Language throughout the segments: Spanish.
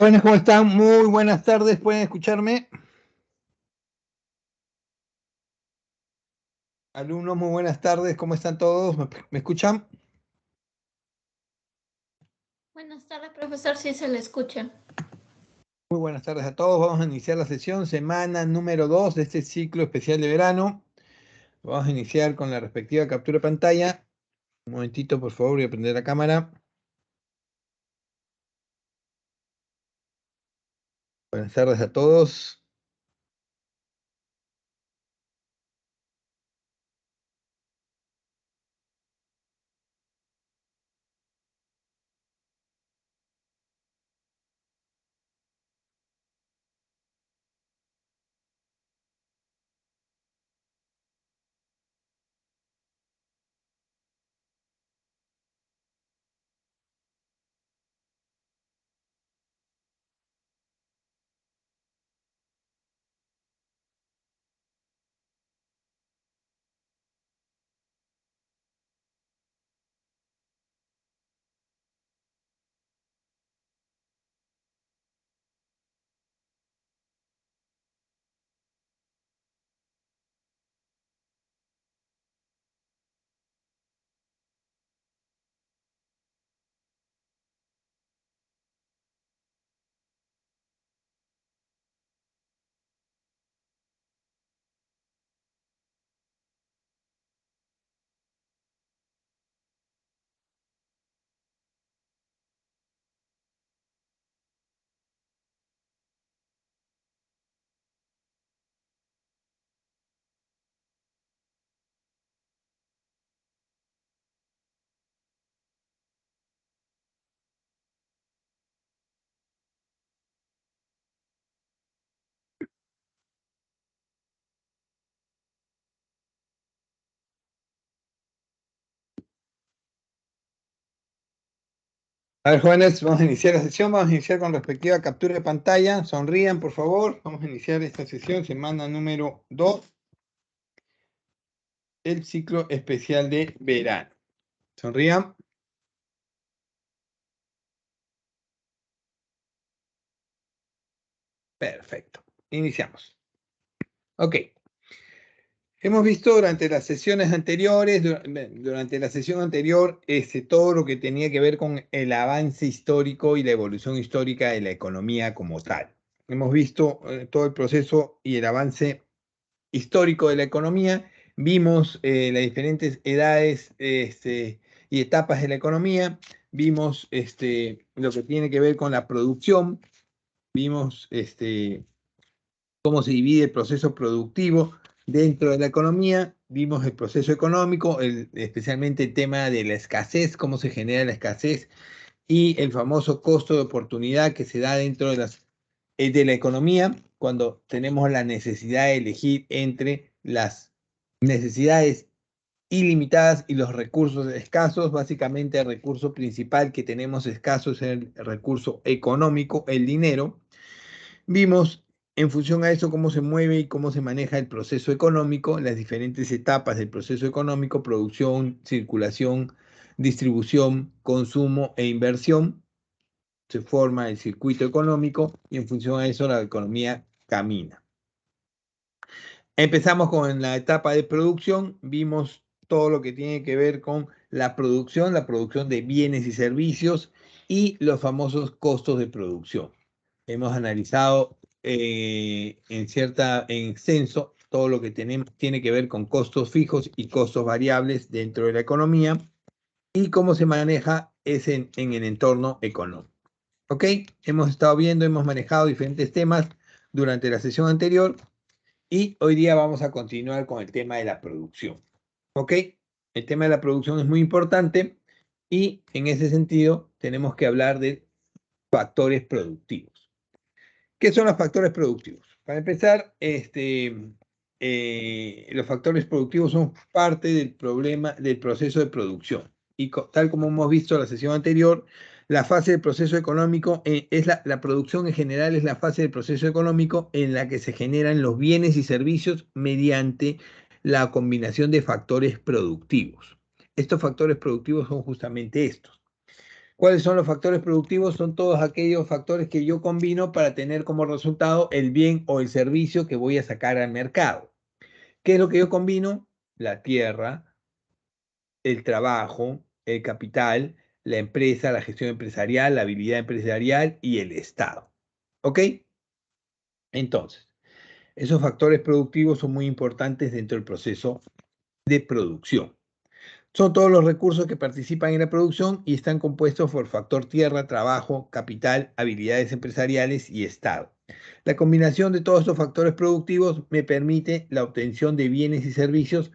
Buenas, ¿cómo están? Muy buenas tardes, ¿pueden escucharme? Alumnos, muy buenas tardes, ¿cómo están todos? ¿Me escuchan? Buenas tardes, profesor, sí se le escucha. Muy buenas tardes a todos, vamos a iniciar la sesión, semana número 2 de este ciclo especial de verano. Vamos a iniciar con la respectiva captura de pantalla. Un momentito, por favor, voy a prender la cámara. Buenas tardes a todos. A ver, jóvenes, vamos a iniciar la sesión, vamos a iniciar con respectiva captura de pantalla. Sonrían, por favor. Vamos a iniciar esta sesión, semana número 2, el ciclo especial de verano. Sonrían. Perfecto. Iniciamos. Ok. Hemos visto durante las sesiones anteriores, durante la sesión anterior, todo lo que tenía que ver con el avance histórico y la evolución histórica de la economía como tal. Hemos visto todo el proceso y el avance histórico de la economía. Vimos las diferentes edades y etapas de la economía. Vimos lo que tiene que ver con la producción. Vimos cómo se divide el proceso productivo dentro de la economía. Vimos el proceso económico, especialmente el tema de la escasez, cómo se genera la escasez y el famoso costo de oportunidad que se da dentro de la economía cuando tenemos la necesidad de elegir entre las necesidades ilimitadas y los recursos escasos. Básicamente el recurso principal que tenemos escaso es el recurso económico, el dinero. Vimos en función a eso cómo se mueve y cómo se maneja el proceso económico, las diferentes etapas del proceso económico: producción, circulación, distribución, consumo e inversión. Se forma el circuito económico y en función a eso la economía camina. Empezamos con la etapa de producción, vimos todo lo que tiene que ver con la producción de bienes y servicios y los famosos costos de producción. Hemos analizado en extenso todo lo que tiene que ver con costos fijos y costos variables dentro de la economía y cómo se maneja ese en el entorno económico. ¿Ok? Hemos manejado diferentes temas durante la sesión anterior y hoy día vamos a continuar con el tema de la producción. ¿Ok? El tema de la producción es muy importante y en ese sentido tenemos que hablar de factores productivos. ¿Qué son los factores productivos? Para empezar, los factores productivos son parte del problema del proceso de producción. Y tal como hemos visto en la sesión anterior, la fase del proceso económico es la producción en general, es la fase del proceso económico en la que se generan los bienes y servicios mediante la combinación de factores productivos. Estos factores productivos son justamente estos. ¿Cuáles son los factores productivos? Son todos aquellos factores que yo combino para tener como resultado el bien o el servicio que voy a sacar al mercado. ¿Qué es lo que yo combino? La tierra, el trabajo, el capital, la empresa, la gestión empresarial, la habilidad empresarial y el Estado. ¿Ok? Entonces, esos factores productivos son muy importantes dentro del proceso de producción. Son todos los recursos que participan en la producción y están compuestos por factor tierra, trabajo, capital, habilidades empresariales y Estado. La combinación de todos estos factores productivos me permite la obtención de bienes y servicios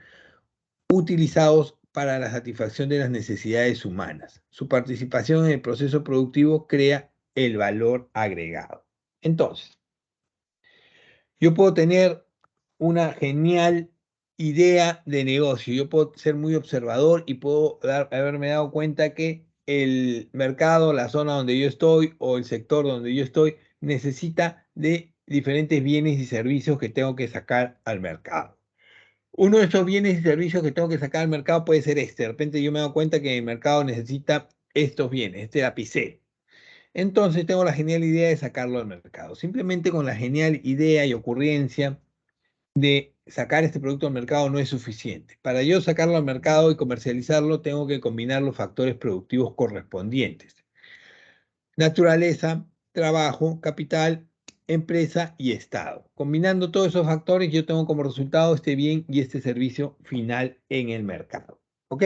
utilizados para la satisfacción de las necesidades humanas. Su participación en el proceso productivo crea el valor agregado. Entonces, yo puedo tener una genial idea de negocio, yo puedo ser muy observador y puedo haberme dado cuenta que el mercado, la zona donde yo estoy o el sector donde yo estoy necesita de diferentes bienes y servicios que tengo que sacar al mercado. Uno de esos bienes y servicios que tengo que sacar al mercado puede ser este. De repente yo me doy cuenta que el mercado necesita estos bienes, este lapicero. Entonces tengo la genial idea de sacarlo al mercado. Simplemente con la genial idea y ocurrencia de sacar este producto al mercado no es suficiente. Para yo sacarlo al mercado y comercializarlo, tengo que combinar los factores productivos correspondientes. Naturaleza, trabajo, capital, empresa y Estado. Combinando todos esos factores, yo tengo como resultado este bien y este servicio final en el mercado. ¿Ok?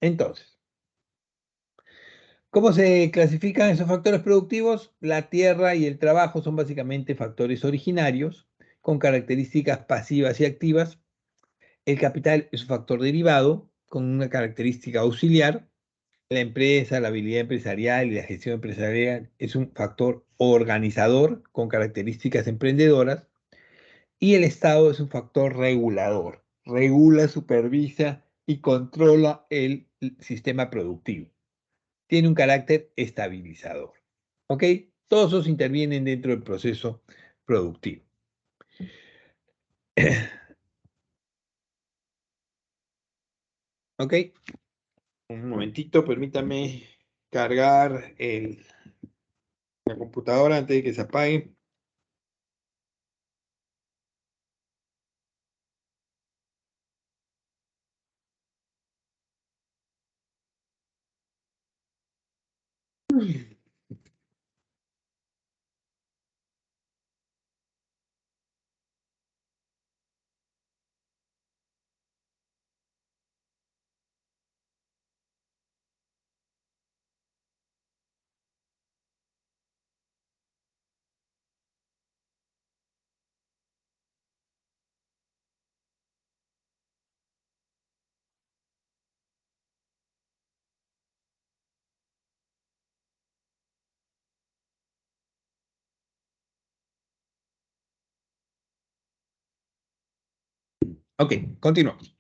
Entonces, ¿cómo se clasifican esos factores productivos? La tierra y el trabajo son básicamente factores originarios con características pasivas y activas. El capital es un factor derivado con una característica auxiliar. La empresa, la habilidad empresarial y la gestión empresarial es un factor organizador con características emprendedoras. Y el Estado es un factor regulador. Regula, supervisa y controla el sistema productivo. Tiene un carácter estabilizador. ¿Ok? Todos esos intervienen dentro del proceso productivo. ¿Ok? Un momentito, permítame cargar la computadora antes de que se apague. Ok, continuamos.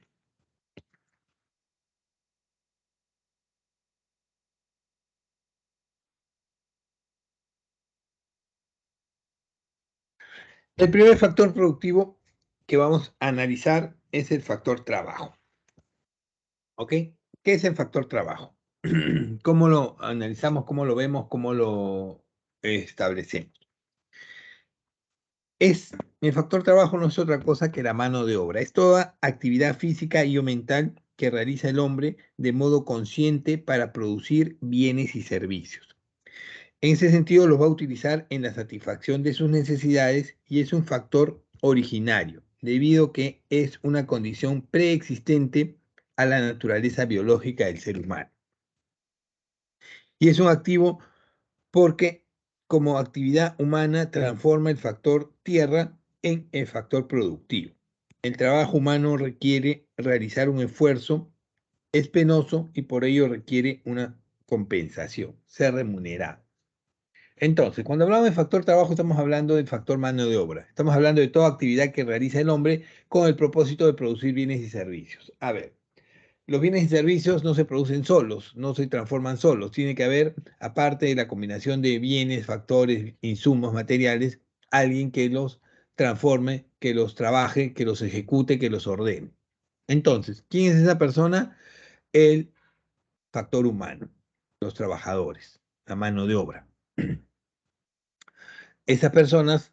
El primer factor productivo que vamos a analizar es el factor trabajo. ¿Ok? ¿Qué es el factor trabajo? ¿Cómo lo analizamos, cómo lo vemos, cómo lo establecemos? El factor trabajo no es otra cosa que la mano de obra. Es toda actividad física y o mental que realiza el hombre de modo consciente para producir bienes y servicios. En ese sentido, los va a utilizar en la satisfacción de sus necesidades y es un factor originario, debido a que es una condición preexistente a la naturaleza biológica del ser humano. Y es un activo porque como actividad humana transforma el factor tierra en el factor productivo. El trabajo humano requiere realizar un esfuerzo, es penoso y por ello requiere una compensación, ser remunerado. Entonces, cuando hablamos de factor trabajo, estamos hablando del factor mano de obra. Estamos hablando de toda actividad que realiza el hombre con el propósito de producir bienes y servicios. A ver, los bienes y servicios no se producen solos, no se transforman solos. Tiene que haber, aparte de la combinación de bienes, factores, insumos, materiales, alguien que los transforme, que los trabaje, que los ejecute, que los ordene. Entonces, ¿quién es esa persona? El factor humano. los trabajadores, la mano de obra. Esas personas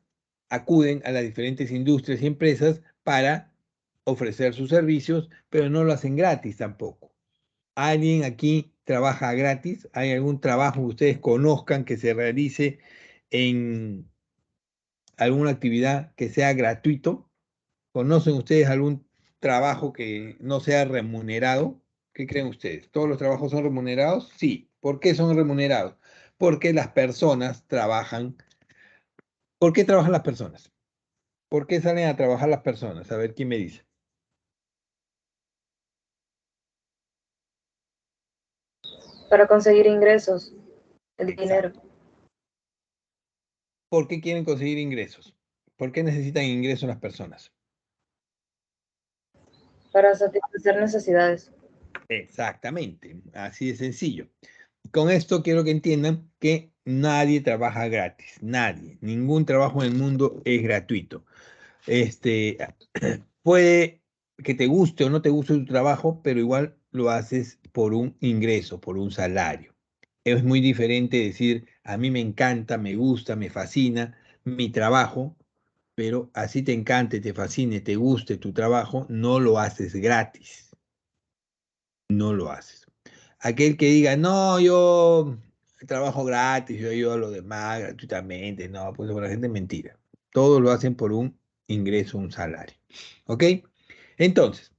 acuden a las diferentes industrias y empresas para ofrecer sus servicios, pero no lo hacen gratis tampoco. ¿Alguien aquí trabaja gratis? ¿Hay algún trabajo que ustedes conozcan que se realice en alguna actividad que sea gratuito? ¿Conocen ustedes algún trabajo que no sea remunerado? ¿Qué creen ustedes? ¿Todos los trabajos son remunerados? Sí. ¿Por qué son remunerados? Porque las personas trabajan. ¿Por qué trabajan las personas? ¿Por qué salen a trabajar las personas? A ver, ¿quién me dice? Para conseguir ingresos, el dinero. Exacto. ¿Por qué quieren conseguir ingresos? ¿Por qué necesitan ingresos las personas? Para satisfacer necesidades. Exactamente, así de sencillo. Con esto quiero que entiendan que nadie trabaja gratis, nadie, ningún trabajo en el mundo es gratuito. Puede que te guste o no te guste tu trabajo, pero igual lo haces por un ingreso, por un salario. Es muy diferente decir, a mí me encanta, me gusta, me fascina mi trabajo, pero así te encante, te fascine, te guste tu trabajo, no lo haces gratis, no lo haces. Aquel que diga, no, yo trabajo gratis, yo ayudo a los demás gratuitamente, no, pues para la gente es mentira. Todos lo hacen por un ingreso, un salario. ¿Ok? Entonces,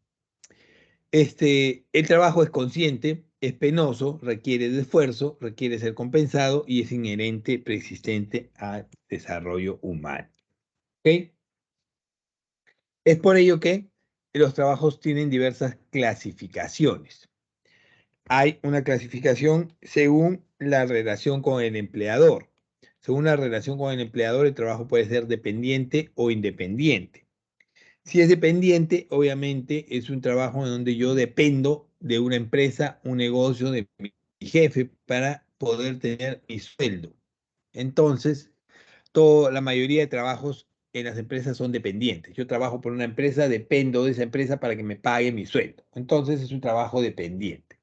el trabajo es consciente, es penoso, requiere de esfuerzo, requiere ser compensado y es inherente, persistente al desarrollo humano. ¿Ok? Es por ello que los trabajos tienen diversas clasificaciones. Hay una clasificación según la relación con el empleador. Según la relación con el empleador, el trabajo puede ser dependiente o independiente. Si es dependiente, obviamente es un trabajo en donde yo dependo de una empresa, un negocio, de mi jefe para poder tener mi sueldo. Entonces, la mayoría de trabajos en las empresas son dependientes. Yo trabajo por una empresa, dependo de esa empresa para que me pague mi sueldo. Entonces, es un trabajo dependiente.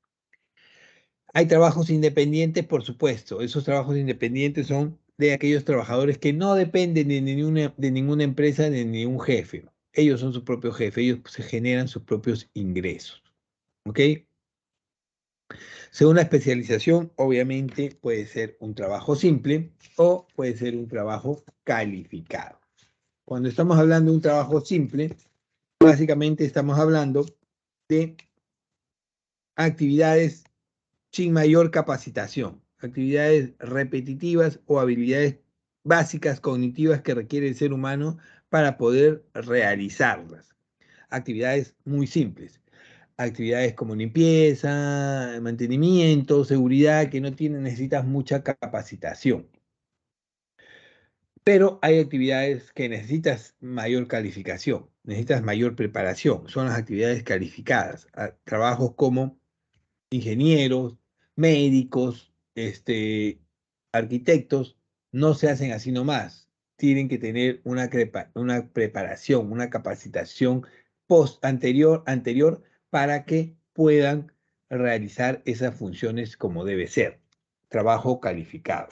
Hay trabajos independientes, por supuesto. Esos trabajos independientes son de aquellos trabajadores que no dependen de ninguna empresa, de ningún jefe. Ellos son su propio jefe, ellos se generan sus propios ingresos. ¿Ok? Según la especialización, obviamente puede ser un trabajo simple o puede ser un trabajo calificado. Cuando estamos hablando de un trabajo simple, básicamente estamos hablando de actividades sin mayor capacitación, actividades repetitivas o habilidades básicas cognitivas que requiere el ser humano para poder realizarlas. Actividades muy simples, actividades como limpieza, mantenimiento, seguridad, que no necesitas mucha capacitación. Pero hay actividades que necesitas mayor calificación, necesitas mayor preparación, son las actividades calificadas, trabajos como ingenieros, médicos, arquitectos, no se hacen así nomás. Tienen que tener una preparación, una capacitación anterior para que puedan realizar esas funciones como debe ser. Trabajo calificado.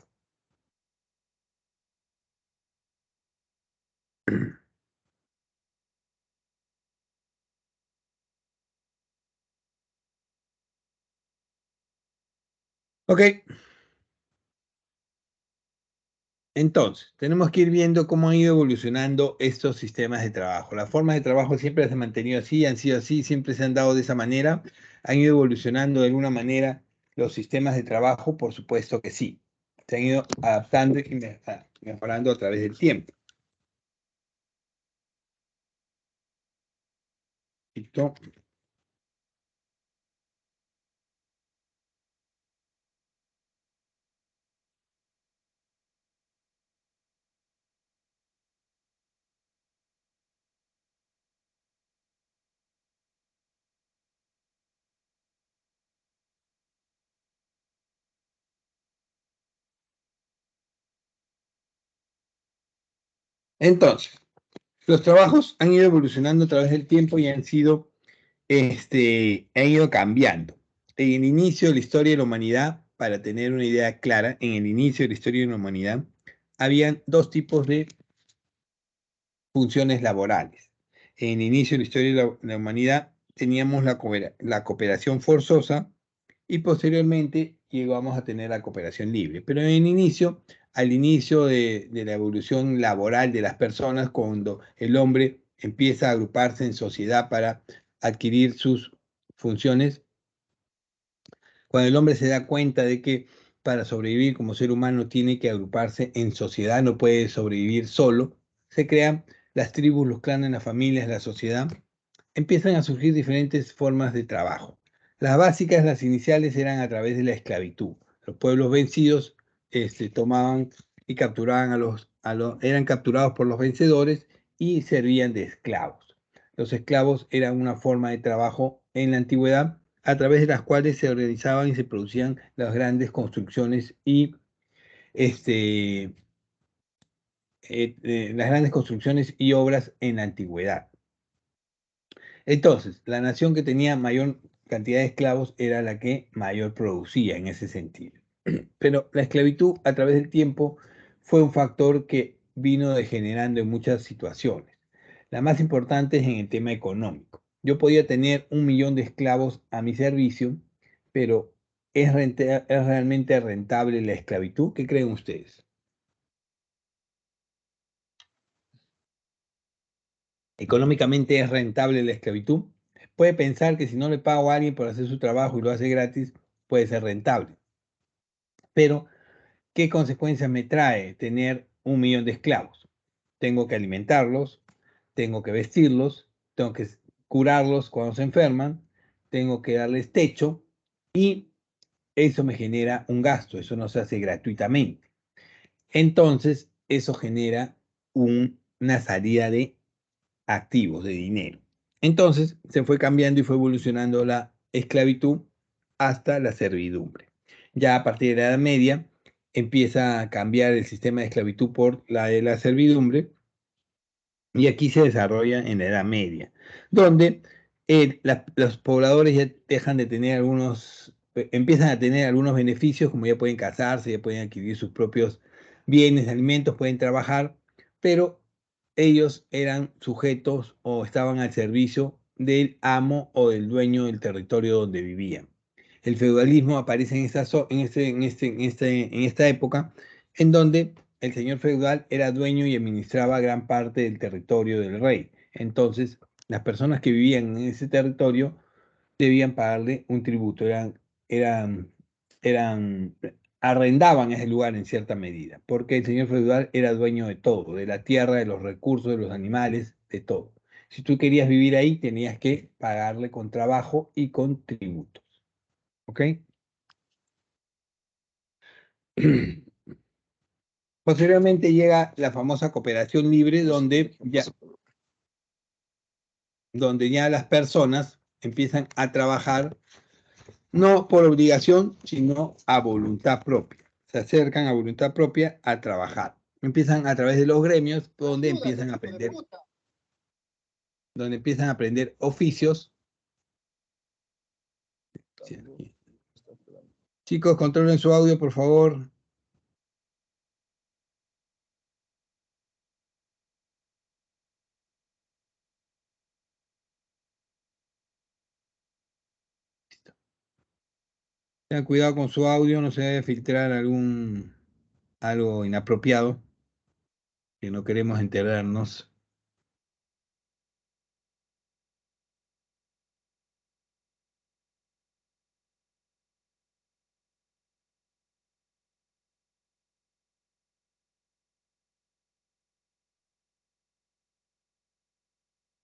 Ok. Entonces, tenemos que ir viendo cómo han ido evolucionando estos sistemas de trabajo. Las formas de trabajo siempre se han mantenido así, han sido así, siempre se han dado de esa manera. ¿Han ido evolucionando de alguna manera los sistemas de trabajo? Por supuesto que sí. Se han ido adaptando y mejorando a través del tiempo. ¿Listo? Entonces, los trabajos han ido evolucionando a través del tiempo y han ido cambiando. En el inicio de la historia de la humanidad, para tener una idea clara, en el inicio de la historia de la humanidad, habían dos tipos de funciones laborales. En el inicio de la historia de la humanidad teníamos la cooperación forzosa y posteriormente llegamos a tener la cooperación libre. Pero en el inicio, al inicio de la evolución laboral de las personas, cuando el hombre empieza a agruparse en sociedad para adquirir sus funciones, cuando el hombre se da cuenta de que para sobrevivir como ser humano tiene que agruparse en sociedad, no puede sobrevivir solo, se crean las tribus, los clanes, las familias, la sociedad, empiezan a surgir diferentes formas de trabajo. Las básicas, las iniciales, eran a través de la esclavitud. Los pueblos vencidos tomaban y capturaban eran capturados por los vencedores y servían de esclavos. Los esclavos eran una forma de trabajo en la antigüedad a través de las cuales se organizaban y se producían las grandes construcciones y las grandes construcciones y obras en la antigüedad. Entonces, la nación que tenía mayor cantidad de esclavos era la que mayor producía en ese sentido. Pero la esclavitud a través del tiempo fue un factor que vino degenerando en muchas situaciones. La más importante es en el tema económico. Yo podía tener 1 millón de esclavos a mi servicio, pero ¿es realmente rentable la esclavitud? ¿Qué creen ustedes? ¿Económicamente es rentable la esclavitud? Puede pensar que si no le pago a alguien por hacer su trabajo y lo hace gratis, puede ser rentable. Pero, ¿qué consecuencias me trae tener 1 millón de esclavos? Tengo que alimentarlos, tengo que vestirlos, tengo que curarlos cuando se enferman, tengo que darles techo y eso me genera un gasto, eso no se hace gratuitamente. Entonces, eso genera una salida de activos, de dinero. Entonces, se fue cambiando y fue evolucionando la esclavitud hasta la servidumbre. Ya a partir de la Edad Media empieza a cambiar el sistema de esclavitud por la de la servidumbre y aquí se desarrolla en la Edad Media, donde los pobladores ya dejan de tener empiezan a tener algunos beneficios, como ya pueden casarse, ya pueden adquirir sus propios bienes, alimentos, pueden trabajar, pero ellos eran sujetos o estaban al servicio del amo o del dueño del territorio donde vivían. El feudalismo aparece en esta época, en donde el señor feudal era dueño y administraba gran parte del territorio del rey. Entonces, las personas que vivían en ese territorio debían pagarle un tributo, eran, eran, arrendaban ese lugar en cierta medida, porque el señor feudal era dueño de todo, de la tierra, de los recursos, de los animales, de todo. Si tú querías vivir ahí, tenías que pagarle con trabajo y con tributos. ¿Ok? Posteriormente llega la famosa cooperación libre, donde ya las personas empiezan a trabajar no por obligación, sino a voluntad propia. Se acercan a voluntad propia a trabajar. Empiezan a través de los gremios, donde empiezan a aprender oficios. Chicos, controlen su audio, por favor. Tengan cuidado con su audio, no se debe filtrar algo inapropiado, que no queremos enterarnos.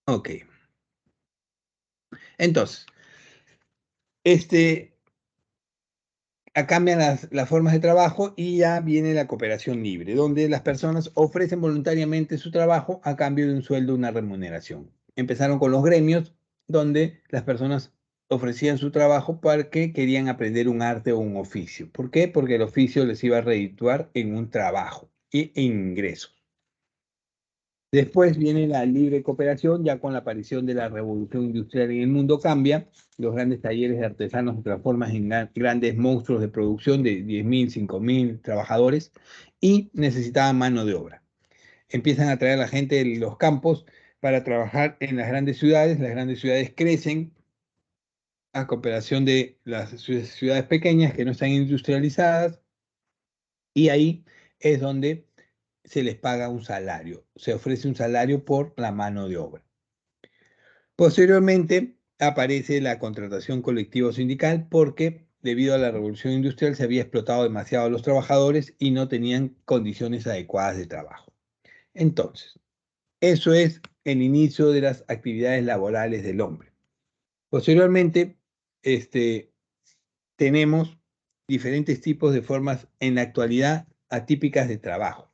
Ok. Entonces, cambian las formas de trabajo y ya viene la cooperación libre, donde las personas ofrecen voluntariamente su trabajo a cambio de un sueldo, una remuneración. Empezaron con los gremios, donde las personas ofrecían su trabajo porque querían aprender un arte o un oficio. ¿Por qué? Porque el oficio les iba a redituar en un trabajo y en ingresos. Después viene la libre cooperación, ya con la aparición de la revolución industrial en el mundo cambia. Los grandes talleres de artesanos se transforman en grandes monstruos de producción de 10.000, 5.000 trabajadores y necesitaban mano de obra. Empiezan a traer a la gente de los campos para trabajar en las grandes ciudades crecen a cooperación de las ciudades pequeñas que no están industrializadas y ahí es donde se les paga un salario, se ofrece un salario por la mano de obra. Posteriormente aparece la contratación colectiva sindical porque debido a la revolución industrial se había explotado demasiado a los trabajadores y no tenían condiciones adecuadas de trabajo. Entonces, eso es el inicio de las actividades laborales del hombre. Posteriormente, tenemos diferentes tipos de formas en la actualidad atípicas de trabajo.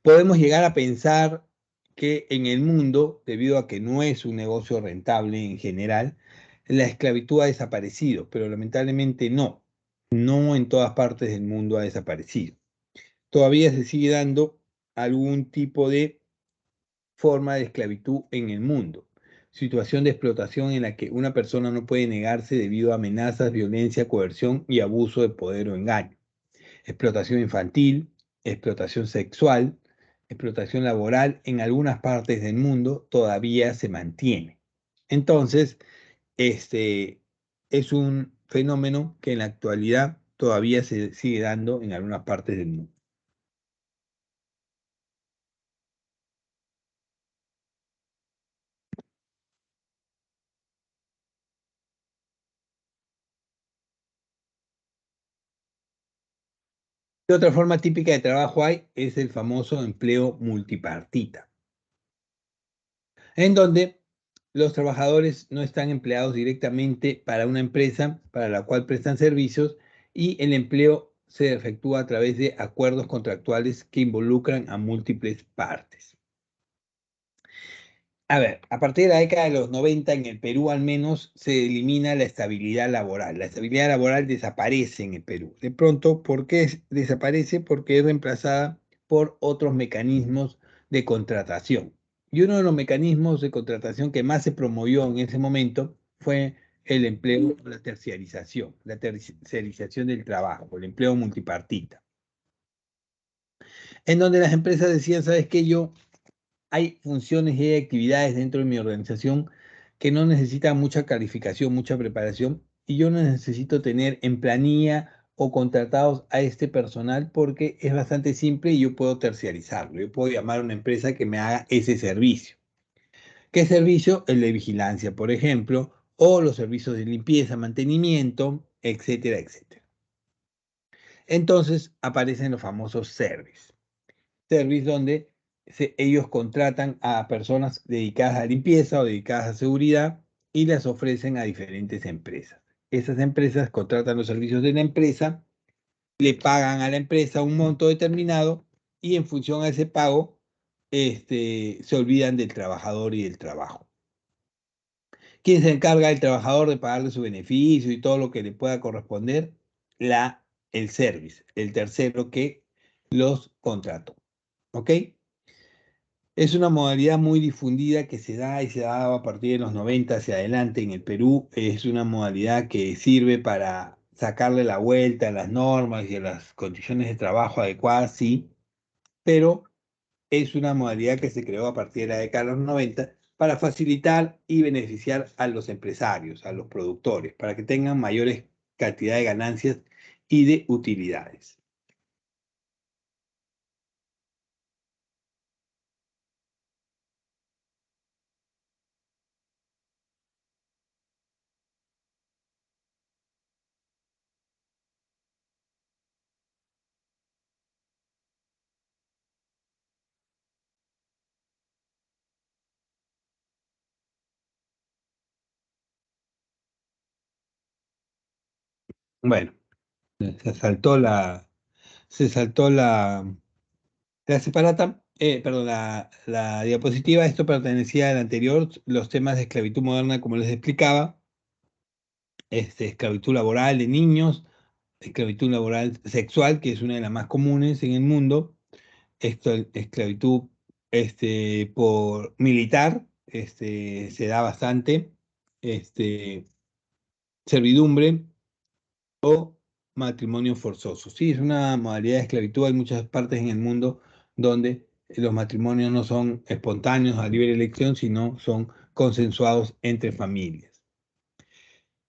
Podemos llegar a pensar que en el mundo, debido a que no es un negocio rentable en general, la esclavitud ha desaparecido, pero lamentablemente no. No en todas partes del mundo ha desaparecido. Todavía se sigue dando algún tipo de forma de esclavitud en el mundo. Situación de explotación en la que una persona no puede negarse debido a amenazas, violencia, coerción y abuso de poder o engaño. Explotación infantil, explotación sexual, explotación laboral en algunas partes del mundo todavía se mantiene. Entonces, es un fenómeno que en la actualidad todavía se sigue dando en algunas partes del mundo. ¿Qué otra forma típica de trabajo hay? Es el famoso empleo multipartita, en donde los trabajadores no están empleados directamente para una empresa para la cual prestan servicios y el empleo se efectúa a través de acuerdos contractuales que involucran a múltiples partes. A ver, a partir de la década de los 90 en el Perú al menos se elimina la estabilidad laboral. La estabilidad laboral desaparece en el Perú. De pronto, ¿por qué desaparece? Porque es reemplazada por otros mecanismos de contratación. Y uno de los mecanismos de contratación que más se promovió en ese momento fue el empleo, la terciarización del trabajo, el empleo multipartita, en donde las empresas decían, ¿sabes qué? Hay funciones y hay actividades dentro de mi organización que no necesitan mucha calificación, mucha preparación, y yo no necesito tener en planilla o contratados a este personal porque es bastante simple y yo puedo terciarizarlo. Yo puedo llamar a una empresa que me haga ese servicio. ¿Qué servicio? El de vigilancia, por ejemplo, o los servicios de limpieza, mantenimiento, etcétera, etcétera. Entonces aparecen los famosos service donde ellos contratan a personas dedicadas a limpieza o dedicadas a seguridad y las ofrecen a diferentes empresas. Esas empresas contratan los servicios de la empresa, le pagan a la empresa un monto determinado y en función a ese pago se olvidan del trabajador y del trabajo. ¿Quién se encarga del trabajador de pagarle su beneficio y todo lo que le pueda corresponder? El service, el tercero que los contrató. ¿Ok? Es una modalidad muy difundida que se da y se ha dado a partir de los 90 hacia adelante en el Perú. Es una modalidad que sirve para sacarle la vuelta a las normas y a las condiciones de trabajo adecuadas, sí, pero es una modalidad que se creó a partir de la década de los 90 para facilitar y beneficiar a los empresarios, a los productores, para que tengan mayores cantidad de ganancias y de utilidades. Bueno, se saltó la separata, perdón, la diapositiva. Esto pertenecía al anterior, los temas de esclavitud moderna, como les explicaba, esclavitud laboral de niños, esclavitud laboral sexual, que es una de las más comunes en el mundo, esclavitud por militar, se da bastante, servidumbre o matrimonio forzoso. Sí, es una modalidad de esclavitud. Hay muchas partes en el mundo donde los matrimonios no son espontáneos a libre elección, sino son consensuados entre familias.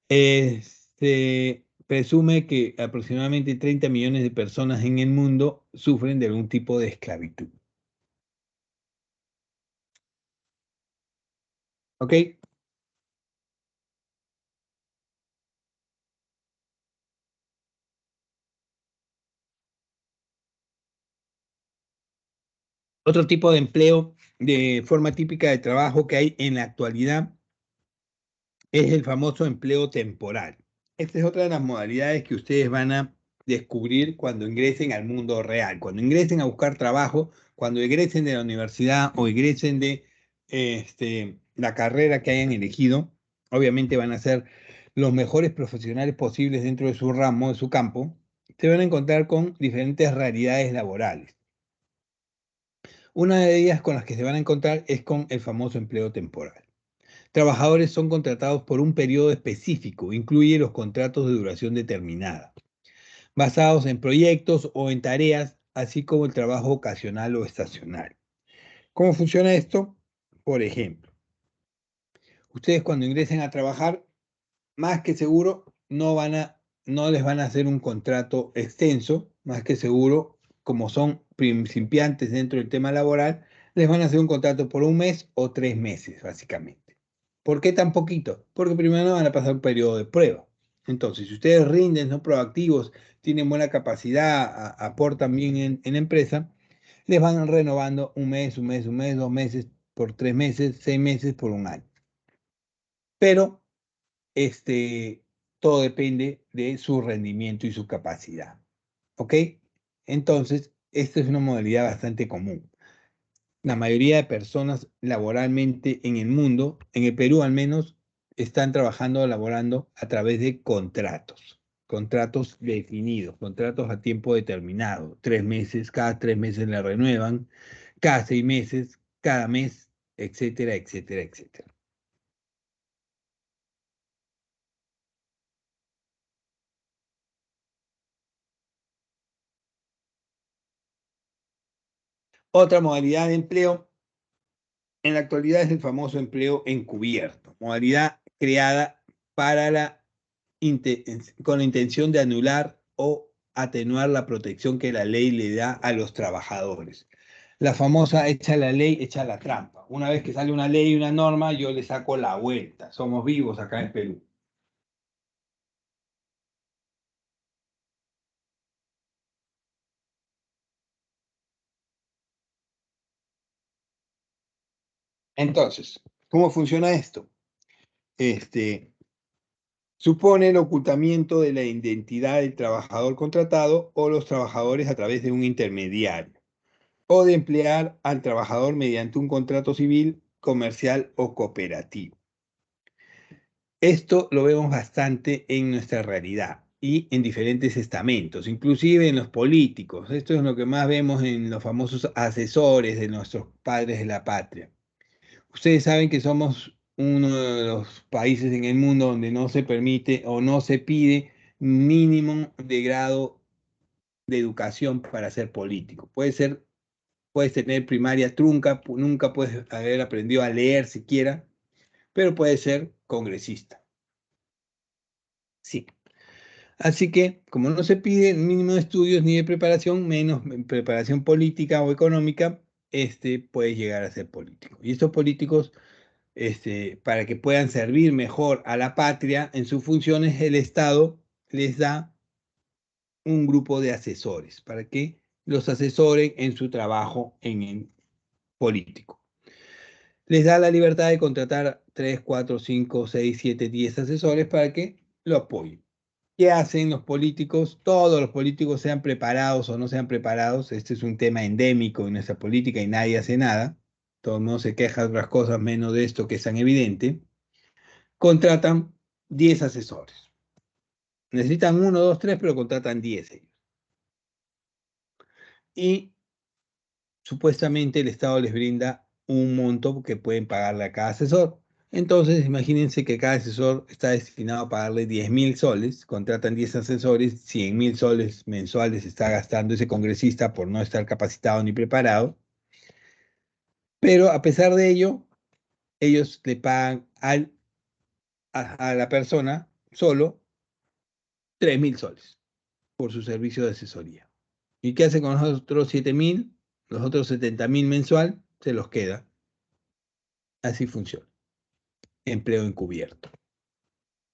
Se presume que aproximadamente 30 millones de personas en el mundo sufren de algún tipo de esclavitud. ¿Ok? Otro tipo de empleo de forma típica de trabajo que hay en la actualidad es el famoso empleo temporal. Esta es otra de las modalidades que ustedes van a descubrir cuando ingresen al mundo real, cuando ingresen a buscar trabajo, cuando egresen de la universidad o egresen de la carrera que hayan elegido. Obviamente van a ser los mejores profesionales posibles dentro de su ramo, de su campo. Se van a encontrar con diferentes realidades laborales. Una de ellas con las que se van a encontrar es con el famoso empleo temporal. Trabajadores son contratados por un periodo específico, incluye los contratos de duración determinada, basados en proyectos o en tareas, así como el trabajo ocasional o estacional. ¿Cómo funciona esto? Por ejemplo, ustedes cuando ingresen a trabajar, más que seguro no les van a hacer un contrato extenso, más que seguro, como son principiantes dentro del tema laboral, les van a hacer un contrato por 1 mes o 3 meses, básicamente. ¿Por qué tan poquito? Porque primero van a pasar un periodo de prueba. Entonces, si ustedes rinden, son proactivos, tienen buena capacidad, aportan bien en la empresa, les van renovando 1 mes, 1 mes, 2 meses, por 3 meses, 6 meses, por 1 año. Pero todo depende de su rendimiento y su capacidad. ¿Ok? Entonces, esta es una modalidad bastante común. La mayoría de personas laboralmente en el mundo, en el Perú al menos, están trabajando, laborando a través de contratos definidos, contratos a tiempo determinado, 3 meses, cada 3 meses la renuevan, cada 6 meses, cada mes, etcétera, etcétera, etcétera. Otra modalidad de empleo en la actualidad es el famoso empleo encubierto, modalidad creada para con la intención de anular o atenuar la protección que la ley le da a los trabajadores. La famosa echa la ley, echa la trampa. Una vez que sale una ley y una norma, yo le saco la vuelta. Somos vivos acá en Perú. Entonces, ¿cómo funciona esto? Supone el ocultamiento de la identidad del trabajador contratado o los trabajadores a través de un intermediario, o de emplear al trabajador mediante un contrato civil, comercial o cooperativo. Esto lo vemos bastante en nuestra realidad y en diferentes estamentos, inclusive en los políticos. Esto es lo que más vemos en los famosos asesores de nuestros padres de la patria. Ustedes saben que somos uno de los países en el mundo donde no se permite o no se pide mínimo de grado de educación para ser político. Puedes tener primaria trunca, nunca puedes haber aprendido a leer siquiera, pero puedes ser congresista. Sí. Así que, como no se pide mínimo de estudios ni de preparación, menos preparación política o económica, puede llegar a ser político. Y estos políticos, para que puedan servir mejor a la patria en sus funciones, el Estado les da un grupo de asesores para que los asesoren en su trabajo en el político. Les da la libertad de contratar 3, 4, 5, 6, 7, 10 asesores para que lo apoyen. ¿Qué hacen los políticos? Todos los políticos, sean preparados o no sean preparados, este es un tema endémico en nuestra política y nadie hace nada. Todo el mundo se queja de otras cosas menos de esto que es tan evidente. Contratan 10 asesores. Necesitan 1, 2, 3, pero contratan 10 ellos. Y supuestamente el Estado les brinda un monto que pueden pagarle a cada asesor. Entonces, imagínense que cada asesor está destinado a pagarle 10.000 soles, contratan 10 asesores, 100.000 soles mensuales está gastando ese congresista por no estar capacitado ni preparado, pero a pesar de ello, ellos le pagan a la persona solo 3.000 soles por su servicio de asesoría. ¿Y qué hace con los otros 7.000? Los otros 70.000 mensual se los queda. Así funciona. Empleo encubierto.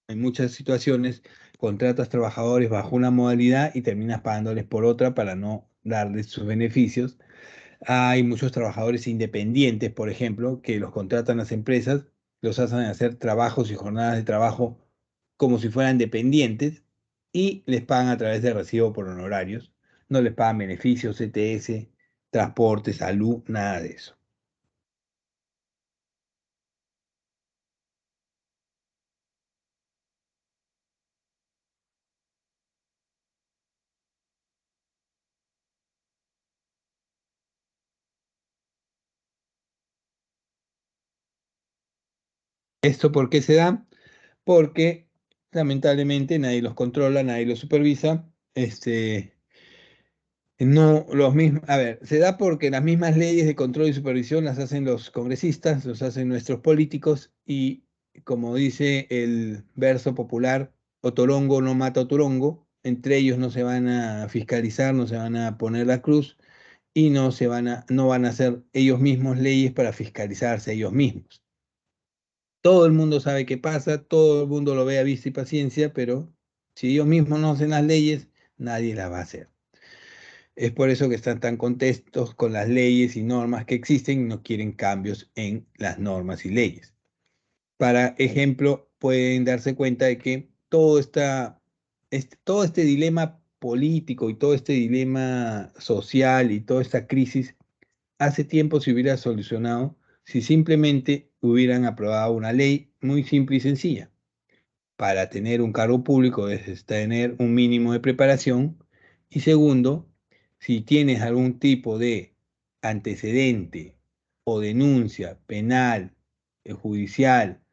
En muchas situaciones contratas trabajadores bajo una modalidad y terminas pagándoles por otra para no darles sus beneficios. Hay muchos trabajadores independientes, por ejemplo, que los contratan las empresas, los hacen hacer trabajos y jornadas de trabajo como si fueran dependientes y les pagan a través de recibo por honorarios. No les pagan beneficios, CTS, transporte, salud, nada de eso. ¿Esto por qué se da? Porque lamentablemente nadie los controla, nadie los supervisa. No, los mismos, a ver, se da porque las mismas leyes de control y supervisión las hacen los congresistas, los hacen nuestros políticos y como dice el verso popular, Otorongo no mata a Otorongo, entre ellos no se van a fiscalizar, no se van a poner la cruz y no van a hacer ellos mismos leyes para fiscalizarse ellos mismos. Todo el mundo sabe qué pasa, todo el mundo lo ve a vista y paciencia, pero si ellos mismos no hacen las leyes, nadie las va a hacer. Es por eso que están tan contentos con las leyes y normas que existen y no quieren cambios en las normas y leyes. Para ejemplo, pueden darse cuenta de que todo este dilema político y todo este dilema social y toda esta crisis hace tiempo se hubiera solucionado si simplemente hubieran aprobado una ley muy simple y sencilla. Para tener un cargo público es tener un mínimo de preparación y segundo, si tienes algún tipo de antecedente o denuncia penal, judicial,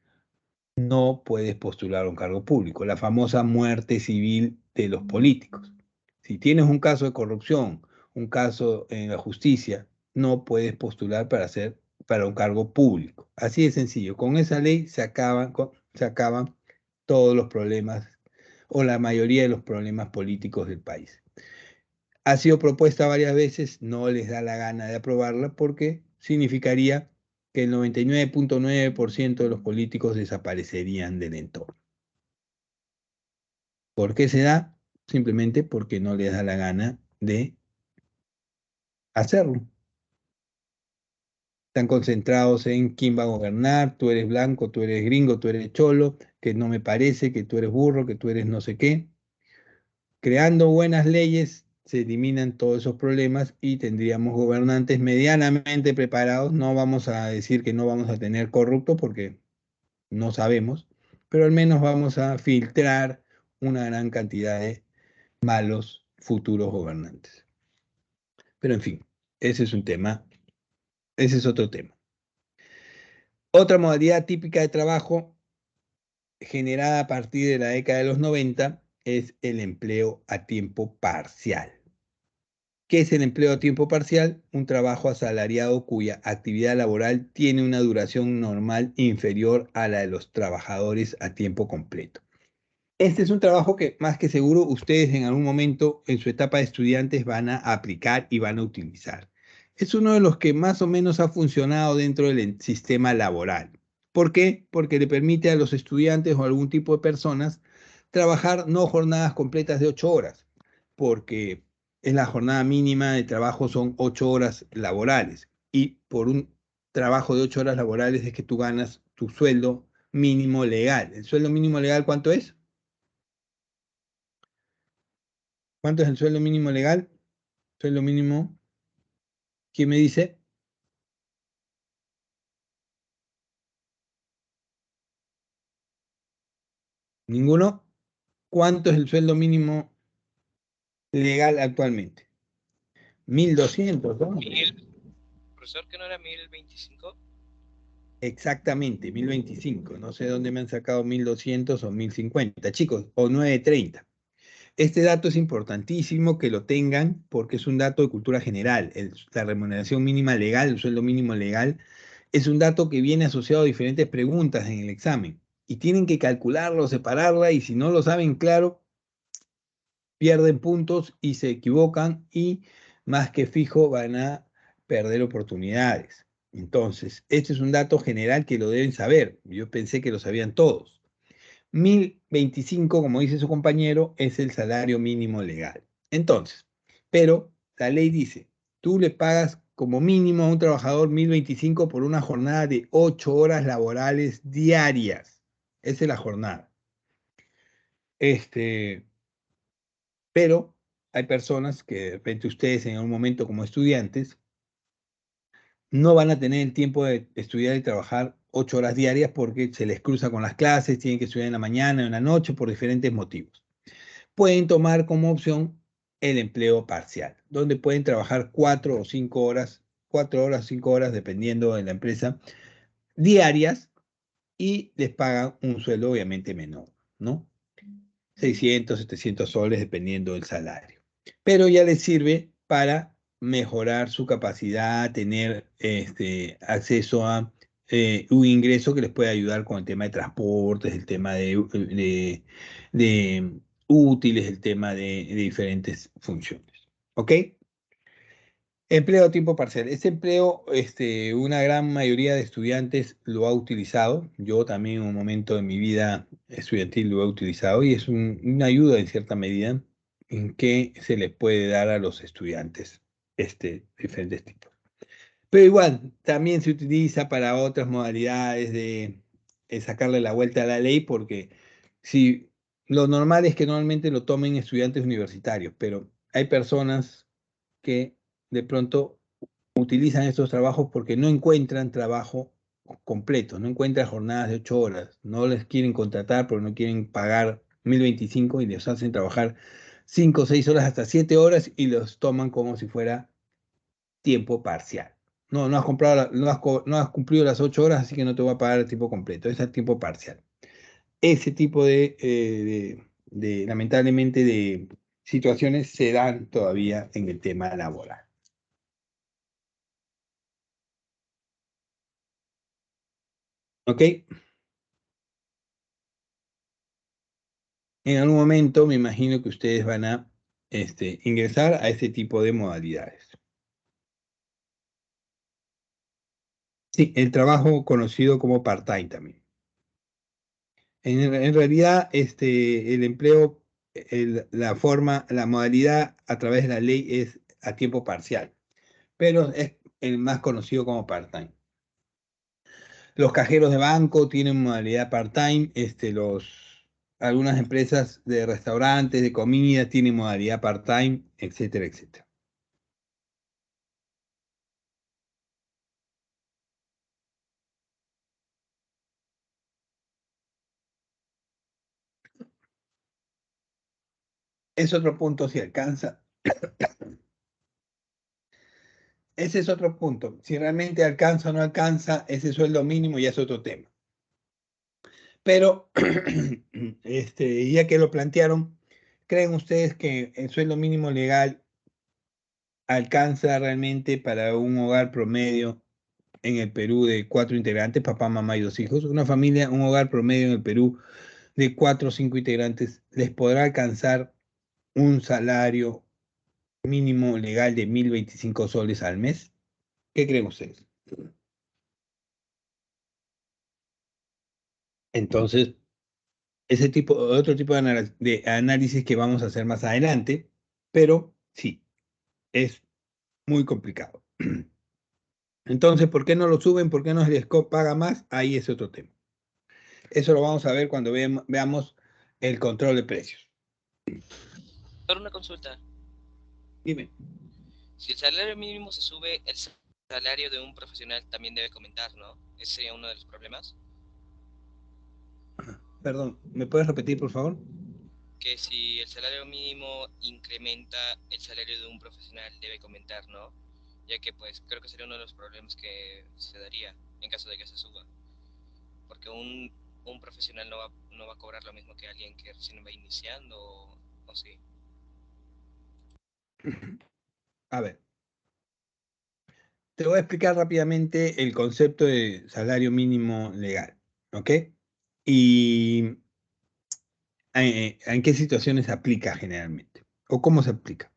no puedes postular un cargo público, la famosa muerte civil de los políticos. Si tienes un caso de corrupción, un caso en la justicia, no puedes postular para un cargo público. Así de sencillo. Con esa ley se acaban todos los problemas o la mayoría de los problemas políticos del país. Ha sido propuesta varias veces, no les da la gana de aprobarla porque significaría que el 99.9% de los políticos desaparecerían del entorno. ¿Por qué se da? Simplemente porque no les da la gana de hacerlo. Están concentrados en quién va a gobernar, tú eres blanco, tú eres gringo, tú eres cholo, que no me parece, que tú eres burro, que tú eres no sé qué. Creando buenas leyes se eliminan todos esos problemas y tendríamos gobernantes medianamente preparados. No vamos a decir que no vamos a tener corruptos porque no sabemos, pero al menos vamos a filtrar una gran cantidad de malos futuros gobernantes. Pero en fin, ese es un tema, ese es otro tema. Otra modalidad típica de trabajo generada a partir de la década de los 90 es el empleo a tiempo parcial. ¿Qué es el empleo a tiempo parcial? Un trabajo asalariado cuya actividad laboral tiene una duración normal inferior a la de los trabajadores a tiempo completo. Este es un trabajo que más que seguro ustedes en algún momento en su etapa de estudiantes van a aplicar y van a utilizar. Es uno de los que más o menos ha funcionado dentro del sistema laboral. ¿Por qué? Porque le permite a los estudiantes o algún tipo de personas trabajar no jornadas completas de 8 horas, porque es la jornada mínima de trabajo, son 8 horas laborales. Y por un trabajo de 8 horas laborales es que tú ganas tu sueldo mínimo legal. ¿El sueldo mínimo legal cuánto es? ¿Cuánto es el sueldo mínimo legal? Sueldo mínimo, ¿quién me dice? ¿Ninguno? ¿Cuánto es el sueldo mínimo legal actualmente? 1.200 dólares. Profesor, ¿que no era 1025? Exactamente, 1025. No sé dónde me han sacado 1200 o 1050, chicos, o 930. Este dato es importantísimo que lo tengan porque es un dato de cultura general. La remuneración mínima legal, el sueldo mínimo legal, es un dato que viene asociado a diferentes preguntas en el examen. Y tienen que calcularlo, separarla, y si no lo saben claro, pierden puntos y se equivocan y más que fijo van a perder oportunidades. Entonces, este es un dato general que lo deben saber. Yo pensé que lo sabían todos. 1025, como dice su compañero, es el salario mínimo legal. Entonces, pero la ley dice, tú le pagas como mínimo a un trabajador 1025 por una jornada de 8 horas laborales diarias. Esa es la jornada. Pero hay personas que de repente ustedes en un momento como estudiantes no van a tener el tiempo de estudiar y trabajar 8 horas diarias porque se les cruza con las clases, tienen que estudiar en la mañana, en la noche, por diferentes motivos. Pueden tomar como opción el empleo parcial, donde pueden trabajar 4 o 5 horas, 4 horas, 5 horas, dependiendo de la empresa, diarias, y les pagan un sueldo obviamente menor, ¿no? 600, 700 soles, dependiendo del salario. Pero ya les sirve para mejorar su capacidad, tener acceso a un ingreso que les puede ayudar con el tema de transportes, el tema de útiles, el tema de diferentes funciones. ¿Ok? Empleo a tiempo parcial. Este empleo, una gran mayoría de estudiantes lo ha utilizado. Yo también en un momento de mi vida estudiantil lo he utilizado y es una ayuda en cierta medida en que se le puede dar a los estudiantes diferentes tipos. Pero igual, también se utiliza para otras modalidades de sacarle la vuelta a la ley, porque si lo normal es que normalmente lo tomen estudiantes universitarios, pero hay personas que de pronto utilizan estos trabajos porque no encuentran trabajo completo, no encuentran jornadas de 8 horas, no les quieren contratar porque no quieren pagar 1025 y les hacen trabajar 5 o 6 horas hasta 7 horas y los toman como si fuera tiempo parcial. No, no has cumplido las 8 horas, así que no te voy a pagar el tiempo completo, es el tiempo parcial. Ese tipo lamentablemente, de situaciones se dan todavía en el tema laboral. ¿Ok? En algún momento me imagino que ustedes van a ingresar a este tipo de modalidades. Sí, el trabajo conocido como part-time también. En realidad, el empleo, la forma, la modalidad a través de la ley es a tiempo parcial, pero es el más conocido como part-time. Los cajeros de banco tienen modalidad part-time, algunas empresas de restaurantes, de comida tienen modalidad part-time, etcétera, etcétera. Es otro punto si alcanza. Ese es otro punto. Si realmente alcanza o no alcanza ese sueldo mínimo, ya es otro tema. Pero, ya que lo plantearon, ¿creen ustedes que el sueldo mínimo legal alcanza realmente para un hogar promedio en el Perú de 4 integrantes, papá, mamá y 2 hijos? Una familia, un hogar promedio en el Perú de 4 o 5 integrantes, ¿les podrá alcanzar un salario mínimo legal de 1025 soles al mes? ¿Qué creen ustedes? Entonces, otro tipo de análisis que vamos a hacer más adelante, pero sí, es muy complicado. Entonces, ¿por qué no lo suben? ¿Por qué no se les paga más? Ahí es otro tema. Eso lo vamos a ver cuando veamos el control de precios. Solo una consulta. Dime. Si el salario mínimo se sube, el salario de un profesional también debe comentar, ¿no? Ese sería uno de los problemas. Perdón, ¿me puedes repetir, por favor? Que si el salario mínimo incrementa, el salario de un profesional debe comentar, ¿no? ya que pues creo que sería uno de los problemas que se daría en caso de que se suba, porque un profesional no va a cobrar lo mismo que alguien que recién va iniciando o sí. A ver, te voy a explicar rápidamente el concepto de salario mínimo legal, ¿ok? Y en qué situaciones se aplica generalmente, o cómo se aplica.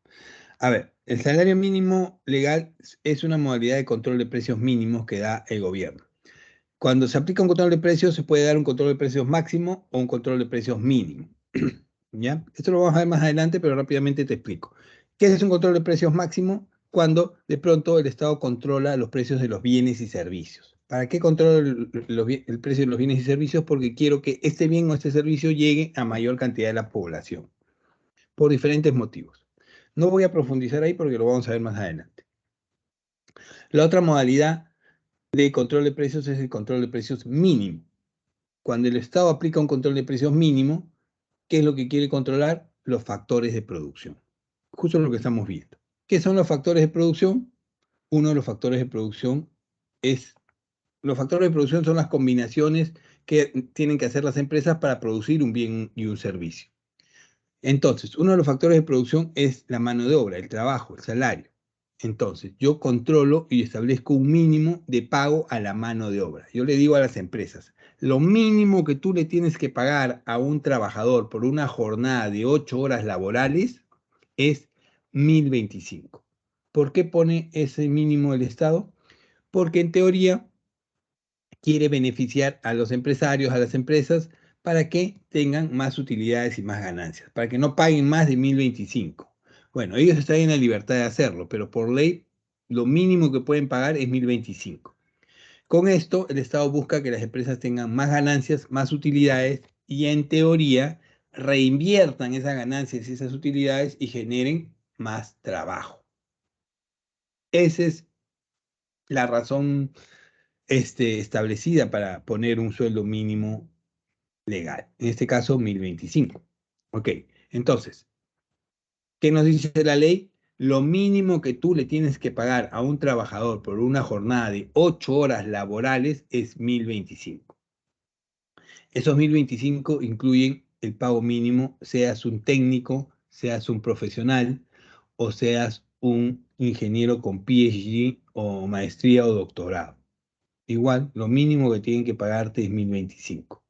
A ver, el salario mínimo legal es una modalidad de control de precios mínimos que da el gobierno. Cuando se aplica un control de precios, se puede dar un control de precios máximo o un control de precios mínimo. ¿Ya? Esto lo vamos a ver más adelante, pero rápidamente te explico. ¿Qué es un control de precios máximo? Cuando de pronto el Estado controla los precios de los bienes y servicios. ¿Para qué controla el precio de los bienes y servicios? Porque quiero que este bien o este servicio llegue a mayor cantidad de la población, por diferentes motivos. No voy a profundizar ahí porque lo vamos a ver más adelante. La otra modalidad de control de precios es el control de precios mínimo. Cuando el Estado aplica un control de precios mínimo, ¿qué es lo que quiere controlar? Los factores de producción. Justo lo que estamos viendo. ¿Qué son los factores de producción? Uno de los factores de producción es, los factores de producción son las combinaciones que tienen que hacer las empresas para producir un bien y un servicio. Entonces, uno de los factores de producción es la mano de obra, el trabajo, el salario. Entonces, yo controlo y establezco un mínimo de pago a la mano de obra. Yo le digo a las empresas, lo mínimo que tú le tienes que pagar a un trabajador por una jornada de 8 horas laborales es 1.025. ¿Por qué pone ese mínimo el Estado? Porque en teoría quiere beneficiar a los empresarios, a las empresas, para que tengan más utilidades y más ganancias, para que no paguen más de 1.025. Bueno, ellos están en la libertad de hacerlo, pero por ley lo mínimo que pueden pagar es 1.025. Con esto, el Estado busca que las empresas tengan más ganancias, más utilidades y en teoría reinviertan esas ganancias y esas utilidades y generen más trabajo. Esa es la razón establecida para poner un sueldo mínimo legal. En este caso, 1.025. Ok, entonces, ¿qué nos dice la ley? Lo mínimo que tú le tienes que pagar a un trabajador por una jornada de 8 horas laborales es 1.025. Esos 1.025 incluyen el pago mínimo, seas un técnico, seas un profesional o seas un ingeniero con PhD o maestría o doctorado. Igual, lo mínimo que tienen que pagarte es 1.025.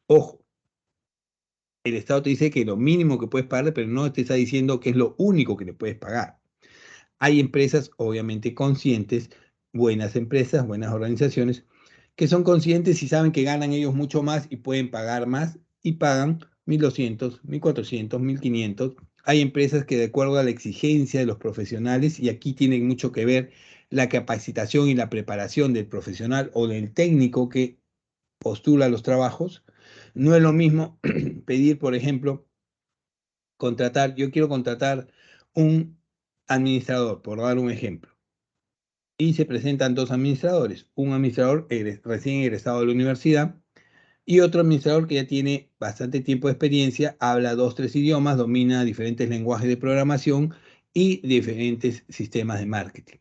Ojo, el Estado te dice que lo mínimo que puedes pagarle, pero no te está diciendo que es lo único que le puedes pagar. Hay empresas, obviamente, conscientes, buenas empresas, buenas organizaciones, que son conscientes y saben que ganan ellos mucho más y pueden pagar más y pagan 1.200, 1.400, 1.500. Hay empresas que de acuerdo a la exigencia de los profesionales, y aquí tiene mucho que ver la capacitación y la preparación del profesional o del técnico que postula los trabajos, no es lo mismo pedir, por ejemplo, yo quiero contratar un administrador, por dar un ejemplo, y se presentan dos administradores, un administrador recién egresado de la universidad y otro administrador que ya tiene bastante tiempo de experiencia, habla 2, 3 idiomas, domina diferentes lenguajes de programación y diferentes sistemas de marketing.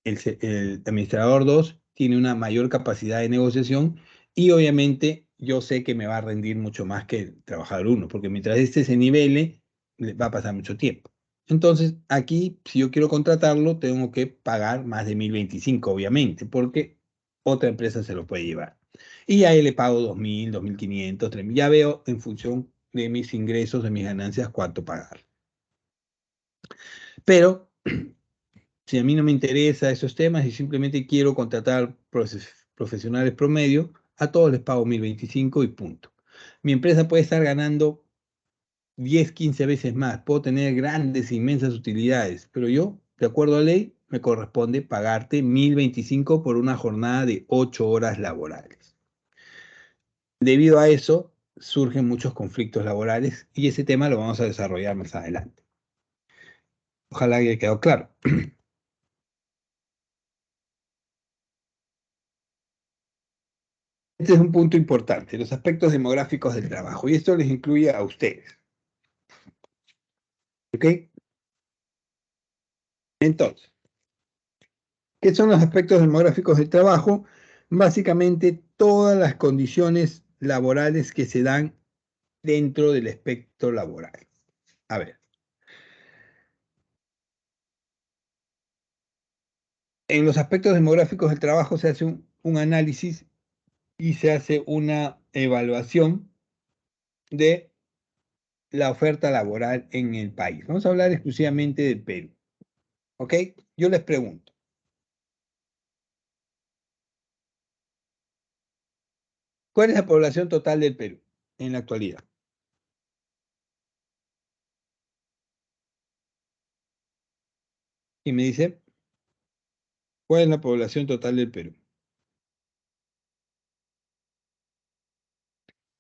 El administrador 2 tiene una mayor capacidad de negociación y obviamente yo sé que me va a rendir mucho más que el trabajador 1, porque mientras este se nivele, le va a pasar mucho tiempo. Entonces, aquí, si yo quiero contratarlo, tengo que pagar más de 1.025, obviamente, porque otra empresa se lo puede llevar. Y ahí le pago 2.000, 2.500, 3.000. Ya veo en función de mis ingresos, de mis ganancias, cuánto pagar. Pero si a mí no me interesa esos temas y simplemente quiero contratar profesionales promedio, a todos les pago 1.025 y punto. Mi empresa puede estar ganando 10, 15 veces más, puedo tener grandes, inmensas utilidades, pero yo, de acuerdo a ley, me corresponde pagarte 1.025 por una jornada de 8 horas laborales. Debido a eso, surgen muchos conflictos laborales y ese tema lo vamos a desarrollar más adelante. Ojalá haya quedado claro. Este es un punto importante, los aspectos demográficos del trabajo, y esto les incluye a ustedes. ¿Ok? Entonces, ¿Qué son los aspectos demográficos del trabajo? Básicamente todas las condiciones laborales que se dan dentro del espectro laboral. A ver. En los aspectos demográficos del trabajo se hace un análisis y se hace una evaluación de la oferta laboral en el país. Vamos a hablar exclusivamente del Perú. ¿Ok? Yo les pregunto. ¿Cuál es la población total del Perú en la actualidad? Y me dice, ¿cuál es la población total del Perú?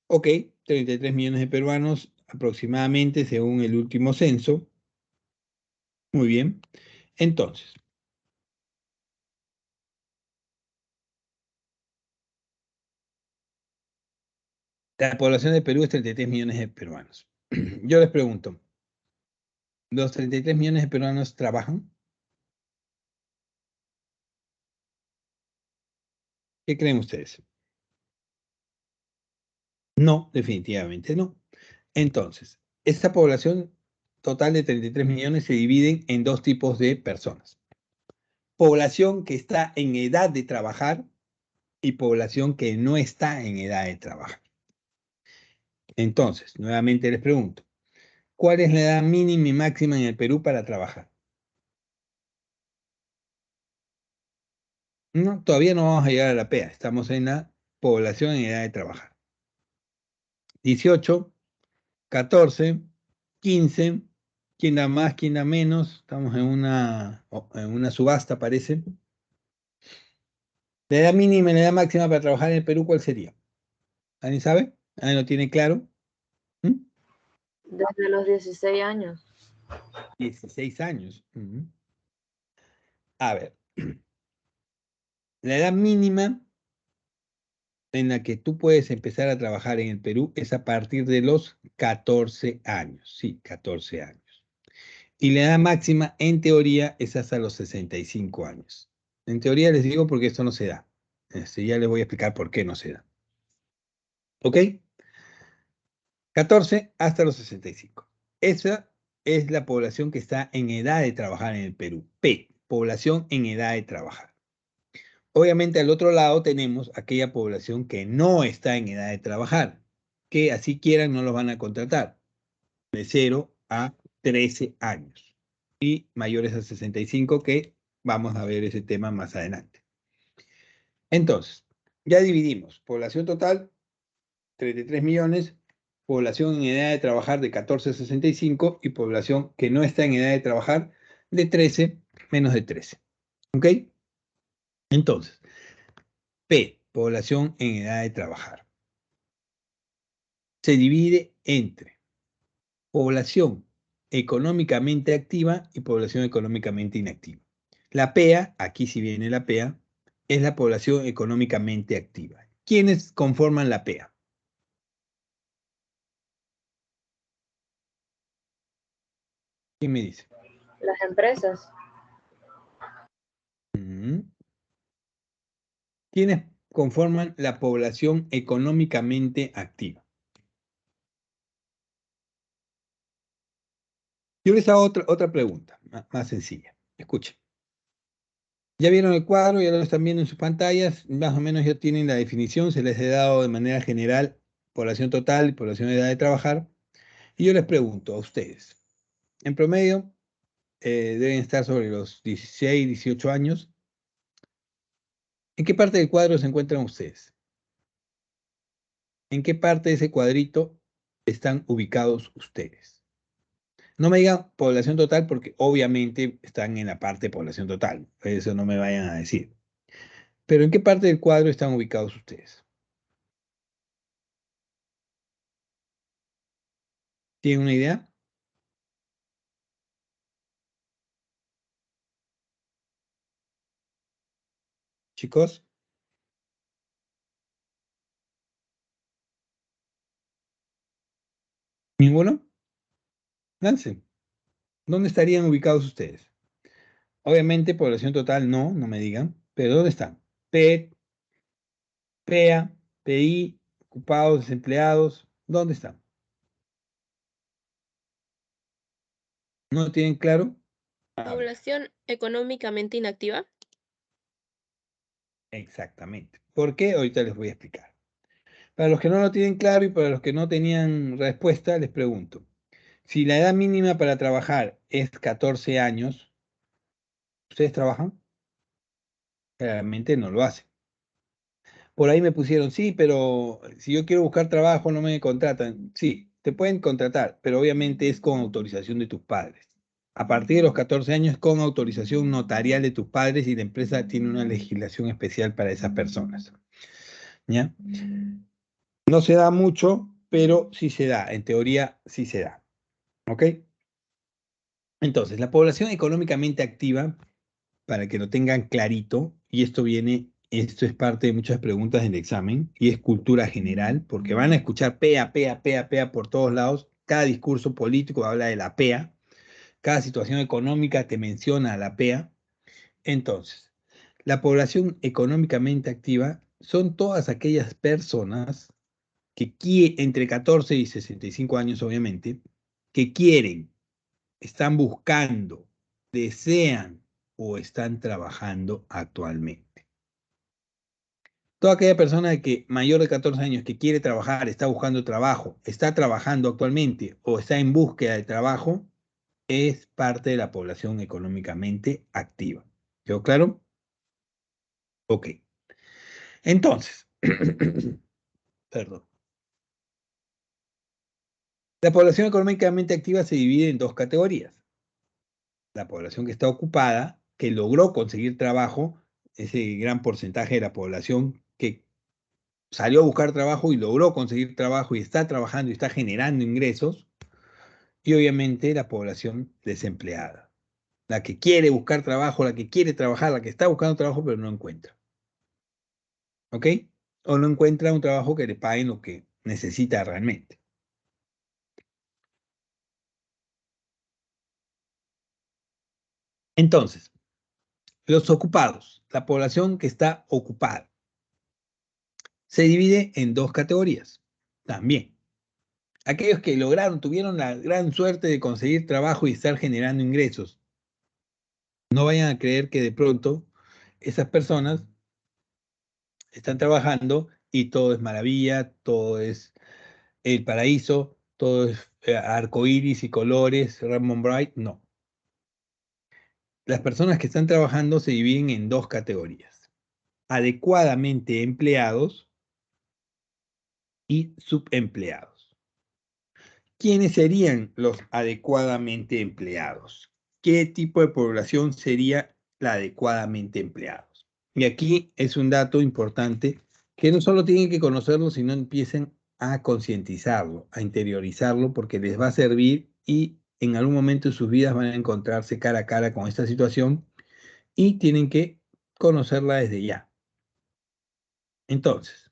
Ok, 33 millones de peruanos aproximadamente según el último censo. Muy bien. Entonces, la población de Perú es 33 millones de peruanos. Yo les pregunto, ¿los 33 millones de peruanos trabajan? ¿Qué creen ustedes? No, definitivamente no. Entonces, esta población total de 33 millones se divide en dos tipos de personas. Población que está en edad de trabajar y población que no está en edad de trabajar. Entonces, nuevamente les pregunto, ¿cuál es la edad mínima y máxima en el Perú para trabajar? No, todavía no vamos a llegar a la PEA, estamos en la población en edad de trabajar. 18, 14, 15, ¿quién da más, quién da menos? Estamos en una subasta, parece. La edad mínima y la edad máxima para trabajar en el Perú, ¿cuál sería? ¿Alguien sabe? ¿Alguien lo tiene claro? ¿Mm? Desde los 16 años. 16 años. Ujú. A ver, la edad mínima en la que tú puedes empezar a trabajar en el Perú es a partir de los 14 años. Sí, 14 años. Y la edad máxima, en teoría, es hasta los 65 años. En teoría les digo porque esto no se da. Ya les voy a explicar por qué no se da. ¿Ok? 14 hasta los 65. Esa es la población que está en edad de trabajar en el Perú. P, población en edad de trabajar. Obviamente al otro lado tenemos aquella población que no está en edad de trabajar, que así quieran no los van a contratar, de 0 a 13 años y mayores a 65, que vamos a ver ese tema más adelante. Entonces, ya dividimos población total, 33 millones, población en edad de trabajar de 14 a 65 y población que no está en edad de trabajar de 13, menos de 13. ¿Ok? Entonces, P, población en edad de trabajar, se divide entre población económicamente activa y población económicamente inactiva. La PEA, aquí sí viene la PEA, es la población económicamente activa. ¿Quiénes conforman la PEA? ¿Quién me dice? Las empresas. ¿Quiénes conforman la población económicamente activa? Yo les hago otra pregunta, más sencilla. Escuchen. Ya vieron el cuadro, ya lo están viendo en sus pantallas, más o menos ya tienen la definición, se les ha dado de manera general población total y población de edad de trabajar. Y yo les pregunto a ustedes, en promedio deben estar sobre los 16, 18 años. ¿En qué parte del cuadro se encuentran ustedes? ¿En qué parte de ese cuadrito están ubicados ustedes? No me digan población total porque obviamente están en la parte de población total. Eso no me vayan a decir. Pero ¿en qué parte del cuadro están ubicados ustedes? ¿Tienen una idea? Chicos, ¿ninguno? Lancen. ¿Dónde estarían ubicados ustedes? Obviamente, población total no me digan. Pero ¿dónde están? PET, PEA, PI, ocupados, desempleados. ¿Dónde están? ¿No tienen claro? Población económicamente inactiva. Exactamente. ¿Por qué? Ahorita les voy a explicar. Para los que no lo tienen claro y para los que no tenían respuesta, les pregunto. Si la edad mínima para trabajar es 14 años, ¿ustedes trabajan? Realmente no lo hacen. Por ahí me pusieron, sí, pero si yo quiero buscar trabajo no me contratan. Sí, te pueden contratar, pero obviamente es con autorización de tus padres. A partir de los 14 años, con autorización notarial de tus padres y la empresa tiene una legislación especial para esas personas. ¿Ya? No se da mucho, pero sí se da. En teoría, sí se da. ¿Ok? Entonces, la población económicamente activa, para que lo tengan clarito, y esto es parte de muchas preguntas del examen, y es cultura general, porque van a escuchar PEA, PEA, PEA, PEA por todos lados. Cada discurso político habla de la PEA. Cada situación económica te menciona la PEA. Entonces, la población económicamente activa son todas aquellas personas entre 14 y 65 años, obviamente, que quieren, están buscando, desean o están trabajando actualmente. Toda aquella persona que mayor de 14 años que quiere trabajar, está buscando trabajo, está trabajando actualmente o está en búsqueda de trabajo, es parte de la población económicamente activa. ¿Quedó claro? Ok. Entonces, perdón. La población económicamente activa se divide en dos categorías. La población que está ocupada, que logró conseguir trabajo, ese gran porcentaje de la población que salió a buscar trabajo y logró conseguir trabajo y está trabajando y está generando ingresos, y obviamente la población desempleada, la que quiere buscar trabajo, la que quiere trabajar, la que está buscando trabajo pero no encuentra. ¿Ok? O no encuentra un trabajo que le paguen lo que necesita realmente. Entonces, los ocupados, la población que está ocupada, se divide en dos categorías también. Aquellos que tuvieron la gran suerte de conseguir trabajo y estar generando ingresos. No vayan a creer que de pronto esas personas están trabajando y todo es maravilla, todo es el paraíso, todo es arcoíris y colores, Rainbow Bright. No. Las personas que están trabajando se dividen en dos categorías: adecuadamente empleados y subempleados. ¿Quiénes serían los adecuadamente empleados? ¿Qué tipo de población sería la adecuadamente empleados? Y aquí es un dato importante que no solo tienen que conocerlo, sino empiecen a concientizarlo, a interiorizarlo, porque les va a servir y en algún momento de sus vidas van a encontrarse cara a cara con esta situación y tienen que conocerla desde ya. Entonces,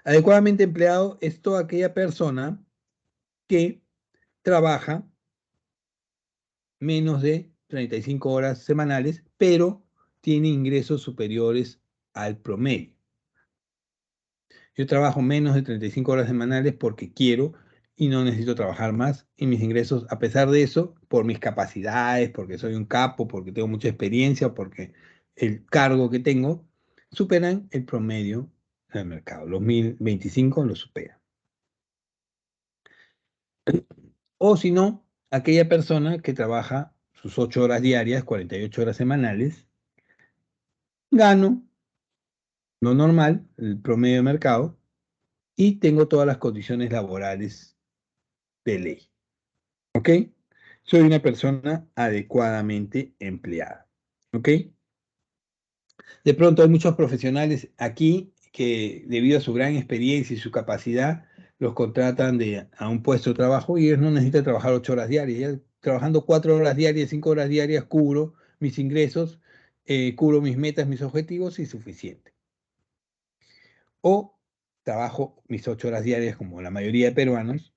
adecuadamente empleado es toda aquella persona que trabaja menos de 35 horas semanales, pero tiene ingresos superiores al promedio. Yo trabajo menos de 35 horas semanales porque quiero y no necesito trabajar más, y mis ingresos, a pesar de eso, por mis capacidades, porque soy un capo, porque tengo mucha experiencia, porque el cargo que tengo, superan el promedio del mercado. Los 1025 lo superan. O si no, aquella persona que trabaja sus 8 horas diarias, 48 horas semanales, gano lo normal, el promedio de mercado, y tengo todas las condiciones laborales de ley. ¿Ok? Soy una persona adecuadamente empleada. ¿Ok? De pronto hay muchos profesionales aquí que debido a su gran experiencia y su capacidad los contratan a un puesto de trabajo y ellos no necesitan trabajar 8 horas diarias. Ya trabajando 4 horas diarias, 5 horas diarias, cubro mis ingresos, cubro mis metas, mis objetivos y suficiente. O trabajo mis 8 horas diarias como la mayoría de peruanos,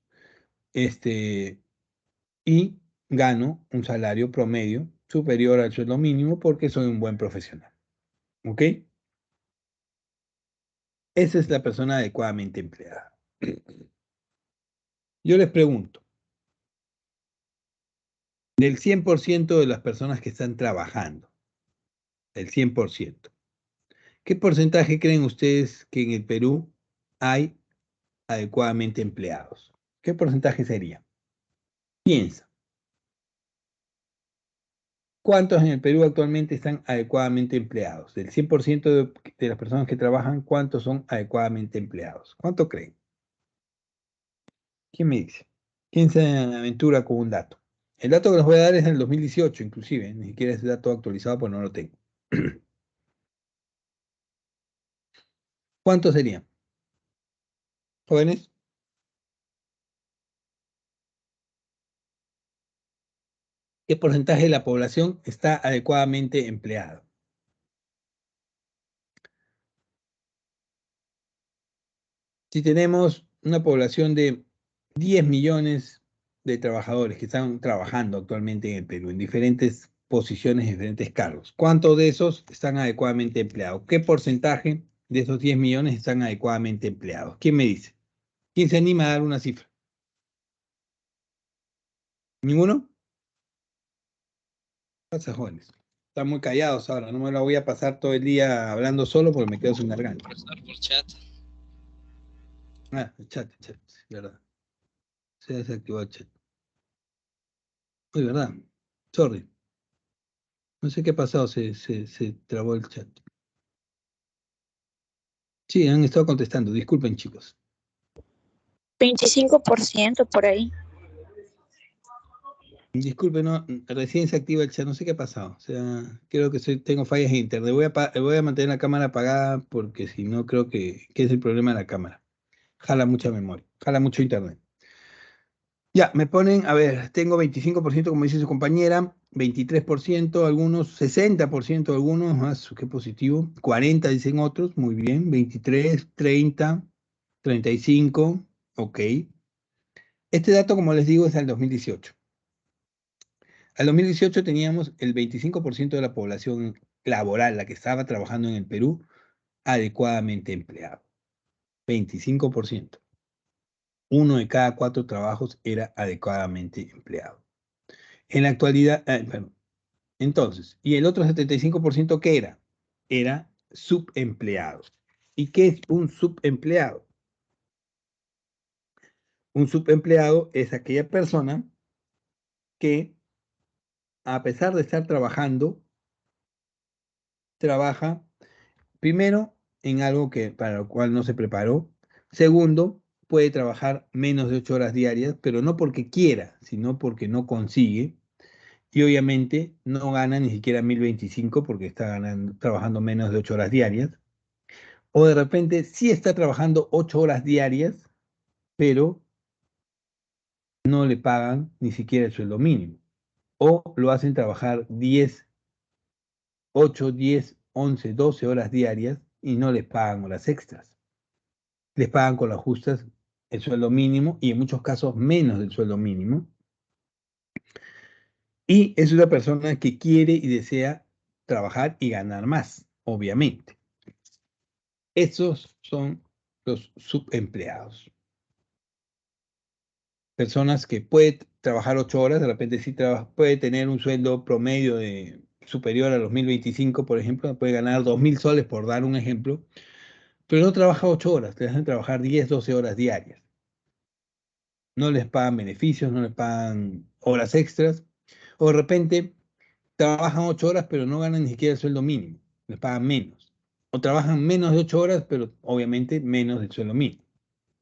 y gano un salario promedio superior al sueldo mínimo porque soy un buen profesional. ¿Ok? Esa es la persona adecuadamente empleada. Yo les pregunto, del 100% de las personas que están trabajando, el 100%, ¿qué porcentaje creen ustedes que en el Perú hay adecuadamente empleados? ¿Qué porcentaje sería? Piensa. ¿Cuántos en el Perú actualmente están adecuadamente empleados? Del 100% de las personas que trabajan, ¿cuántos son adecuadamente empleados? ¿Cuánto creen? ¿Quién me dice? ¿Quién se aventura con un dato? El dato que les voy a dar es del 2018, inclusive, ni siquiera es dato actualizado, pues no lo tengo. ¿Cuántos serían? ¿Jóvenes? ¿Qué porcentaje de la población está adecuadamente empleado? Si tenemos una población de 10 millones de trabajadores que están trabajando actualmente en el Perú, en diferentes posiciones, en diferentes cargos, ¿cuántos de esos están adecuadamente empleados? ¿Qué porcentaje de esos 10 millones están adecuadamente empleados? ¿Quién me dice? ¿Quién se anima a dar una cifra? ¿Ninguno? Pasa, jóvenes. Están muy callados ahora, no me la voy a pasar todo el día hablando solo porque me quedo sin garganta. Profesor, por chat. Ah, el chat, verdad. Se ha desactivado el chat. Uy, verdad. Sorry. No sé qué ha pasado, se trabó el chat. Sí, han estado contestando. Disculpen, chicos. 25% por ahí. Disculpen, no, recién se activa el chat, no sé qué ha pasado. O sea, creo que tengo fallas en internet. Voy a mantener la cámara apagada porque si no creo que es el problema de la cámara. Jala mucha memoria, jala mucho internet. Ya, me ponen, a ver, tengo 25% como dice su compañera, 23% algunos, 60% algunos, más, qué positivo, 40 dicen otros, muy bien, 23, 30, 35, ok. Este dato, como les digo, es al 2018. Al 2018 teníamos el 25% de la población laboral, la que estaba trabajando en el Perú, adecuadamente empleado. 25%. Uno de cada 4 trabajos era adecuadamente empleado. En la actualidad, perdón. Entonces, ¿y el otro 75% qué era? Era subempleado. ¿Y qué es un subempleado? Un subempleado es aquella persona que, a pesar de estar trabajando, trabaja primero en algo para lo cual no se preparó. Segundo, puede trabajar menos de 8 horas diarias, pero no porque quiera, sino porque no consigue. Y obviamente no gana ni siquiera 1025 porque está trabajando menos de 8 horas diarias. O de repente sí está trabajando 8 horas diarias, pero no le pagan ni siquiera el sueldo mínimo. O lo hacen trabajar 10, 8, 10, 11, 12 horas diarias y no les pagan horas extras. Les pagan con las justas el sueldo mínimo y en muchos casos menos del sueldo mínimo. Y es una persona que quiere y desea trabajar y ganar más, obviamente. Esos son los subempleados. Personas que pueden trabajar 8 horas, de repente sí puede tener un sueldo promedio superior a los 1025, por ejemplo, puede ganar 2000 soles, por dar un ejemplo, pero no trabaja 8 horas, le hacen trabajar 10, 12 horas diarias. No les pagan beneficios, no les pagan horas extras, o de repente trabajan 8 horas, pero no ganan ni siquiera el sueldo mínimo, les pagan menos. O trabajan menos de 8 horas, pero obviamente menos del sueldo mínimo.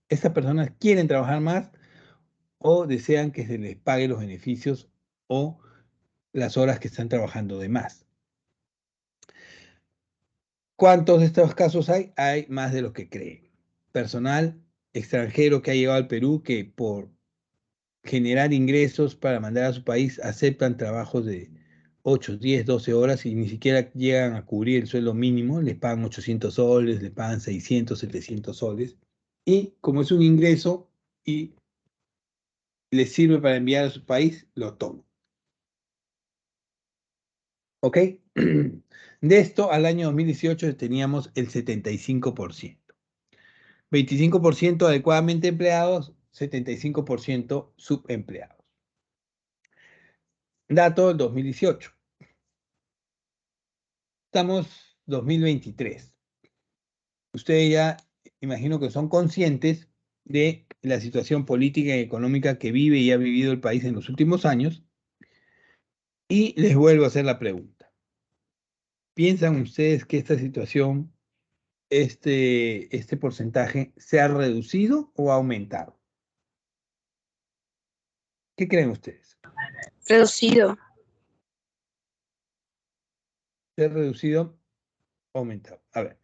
Estas personas quieren trabajar más o desean que se les pague los beneficios o las horas que están trabajando de más. ¿Cuántos de estos casos hay? Hay más de lo que creen. Personal extranjero que ha llegado al Perú que por generar ingresos para mandar a su país aceptan trabajos de 8, 10, 12 horas y ni siquiera llegan a cubrir el sueldo mínimo, les pagan 800 soles, les pagan 600, 700 soles. Y como es un ingreso y les sirve para enviar a su país, lo toman. ¿Ok? De esto, al año 2018 teníamos el 75%. 25% adecuadamente empleados, 75% subempleados. Dato del 2018. Estamos 2023. Ustedes ya, imagino que son conscientes de la situación política y económica que vive y ha vivido el país en los últimos años. Y les vuelvo a hacer la pregunta. ¿Piensan ustedes que esta situación, este porcentaje, se ha reducido o ha aumentado? ¿Qué creen ustedes? Reducido. ¿Se ha reducido o aumentado? A ver,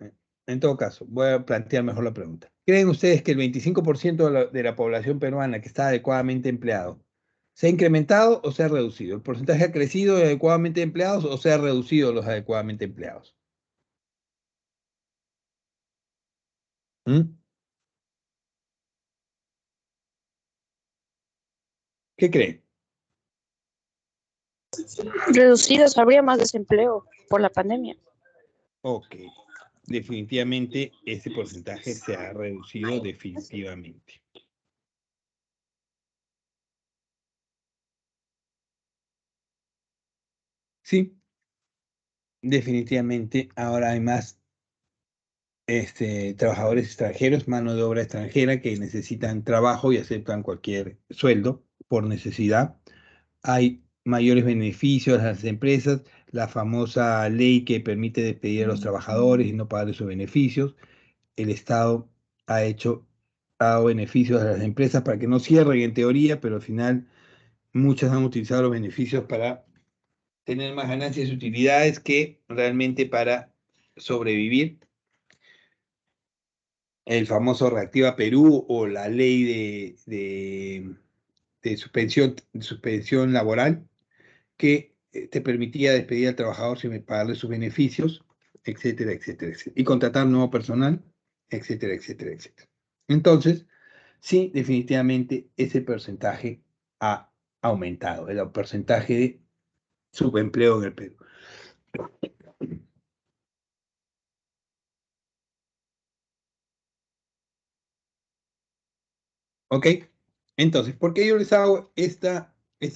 en todo caso, voy a plantear mejor la pregunta. ¿Creen ustedes que el 25% de la población peruana que está adecuadamente empleado se ha incrementado o se ha reducido? ¿El porcentaje ha crecido de adecuadamente empleados o se ha reducido los adecuadamente empleados? ¿Mm? ¿Qué creen? Reducidos, habría más desempleo por la pandemia. Ok, definitivamente ese porcentaje se ha reducido definitivamente. Sí, definitivamente ahora hay más trabajadores extranjeros, mano de obra extranjera que necesitan trabajo y aceptan cualquier sueldo por necesidad. Hay mayores beneficios a las empresas, la famosa ley que permite despedir a los trabajadores y no pagarles sus beneficios. El Estado ha dado beneficios a las empresas para que no cierren en teoría, pero al final muchas han utilizado los beneficios para tener más ganancias y utilidades que realmente para sobrevivir. El famoso Reactiva Perú o la ley de suspensión laboral que te permitía despedir al trabajador sin pagarle sus beneficios, etcétera, etcétera, etcétera. Y contratar nuevo personal, etcétera, etcétera, etcétera. Entonces, sí, definitivamente ese porcentaje ha aumentado, el porcentaje de subempleo en el Perú. ¿Ok? Entonces, ¿por qué yo les hago esta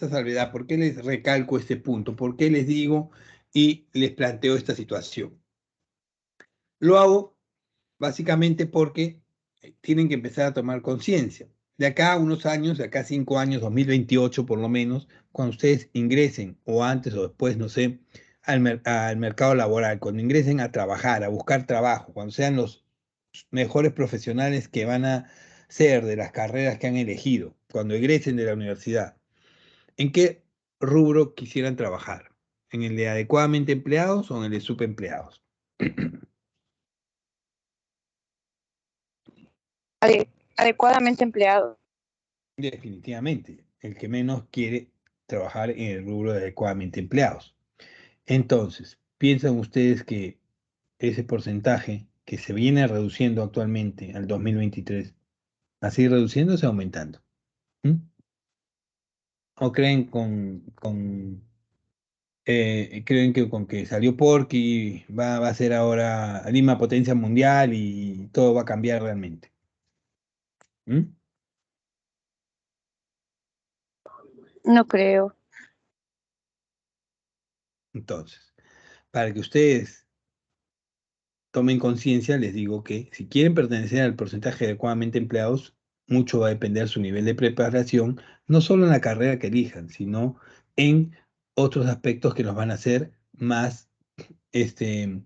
salvedad? ¿Por qué les recalco este punto? ¿Por qué les digo y les planteo esta situación? Lo hago básicamente porque tienen que empezar a tomar conciencia. De acá a unos años, de acá a 5 años, 2028 por lo menos, cuando ustedes ingresen, o antes o después, no sé, al mercado laboral, cuando ingresen a trabajar, a buscar trabajo, cuando sean los mejores profesionales que van a ser de las carreras que han elegido, cuando egresen de la universidad, ¿en qué rubro quisieran trabajar? ¿En el de adecuadamente empleados o en el de subempleados? Adecuadamente empleado. Definitivamente, el que menos quiere trabajar en el rubro de adecuadamente empleados. Entonces, ¿piensan ustedes que ese porcentaje que se viene reduciendo actualmente al 2023 va a seguir reduciéndose o aumentando? ¿Mm? ¿O creen que con que salió Porky va a ser ahora Lima potencia mundial y todo va a cambiar realmente? ¿Mm? No creo. Entonces, para que ustedes tomen conciencia, les digo que si quieren pertenecer al porcentaje adecuadamente empleados, mucho va a depender de su nivel de preparación, no solo en la carrera que elijan, sino en otros aspectos que los van a hacer más, este,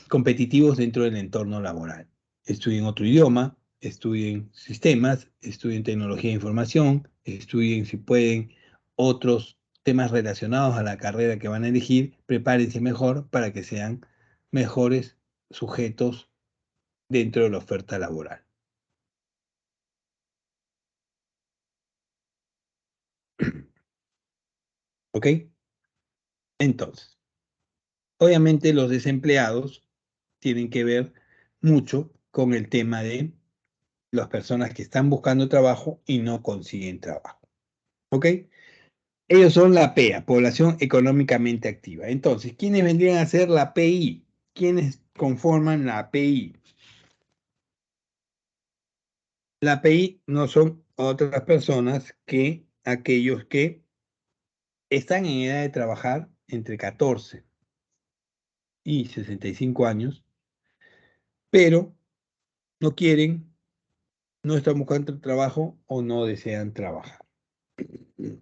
competitivos dentro del entorno laboral. Estudien otro idioma, estudien sistemas, estudien tecnología de información, estudien, si pueden, otros temas relacionados a la carrera que van a elegir, prepárense mejor para que sean mejores sujetos dentro de la oferta laboral. ¿Ok? Entonces, obviamente los desempleados tienen que ver mucho con el tema de las personas que están buscando trabajo y no consiguen trabajo. ¿Ok? Ellos son la PEA, población económicamente activa. Entonces, ¿quiénes vendrían a ser la PI? ¿Quiénes conforman la PI? La PI no son otras personas que aquellos que están en edad de trabajar entre 14 y 65 años, pero no quieren, no están buscando trabajo o no desean trabajar.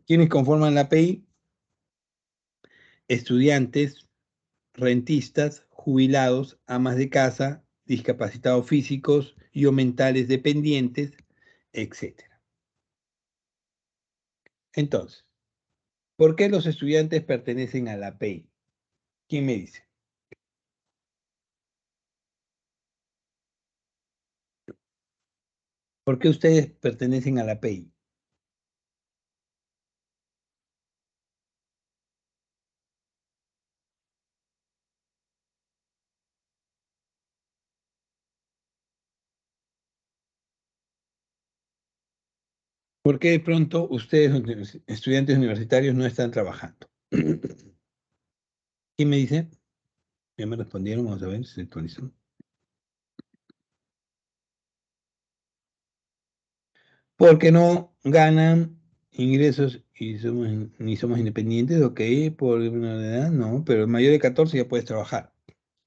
¿Quiénes conforman la PI? Estudiantes, rentistas, jubilados, amas de casa, discapacitados físicos y o mentales dependientes, etc. Entonces, ¿por qué los estudiantes pertenecen a la PI? ¿Quién me dice? ¿Por qué ustedes pertenecen a la PI? ¿Por qué de pronto ustedes, estudiantes universitarios, no están trabajando? ¿Quién me dice? Ya me respondieron, vamos a ver si se actualizó. Porque no ganan ingresos y ni somos independientes, ok, por una edad, no, pero mayor de 14 ya puedes trabajar.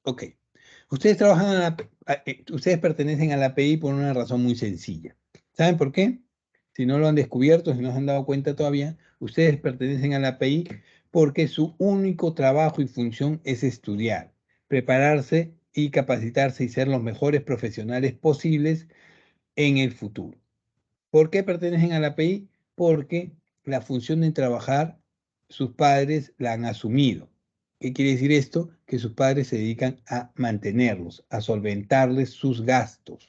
Ok. Ustedes trabajan ustedes pertenecen a la API por una razón muy sencilla. ¿Saben por qué? Si no lo han descubierto, si no se han dado cuenta todavía, ustedes pertenecen a la API porque su único trabajo y función es estudiar, prepararse y capacitarse y ser los mejores profesionales posibles en el futuro. ¿Por qué pertenecen a la API? Porque la función de trabajar, sus padres la han asumido. ¿Qué quiere decir esto? Que sus padres se dedican a mantenerlos, a solventarles sus gastos.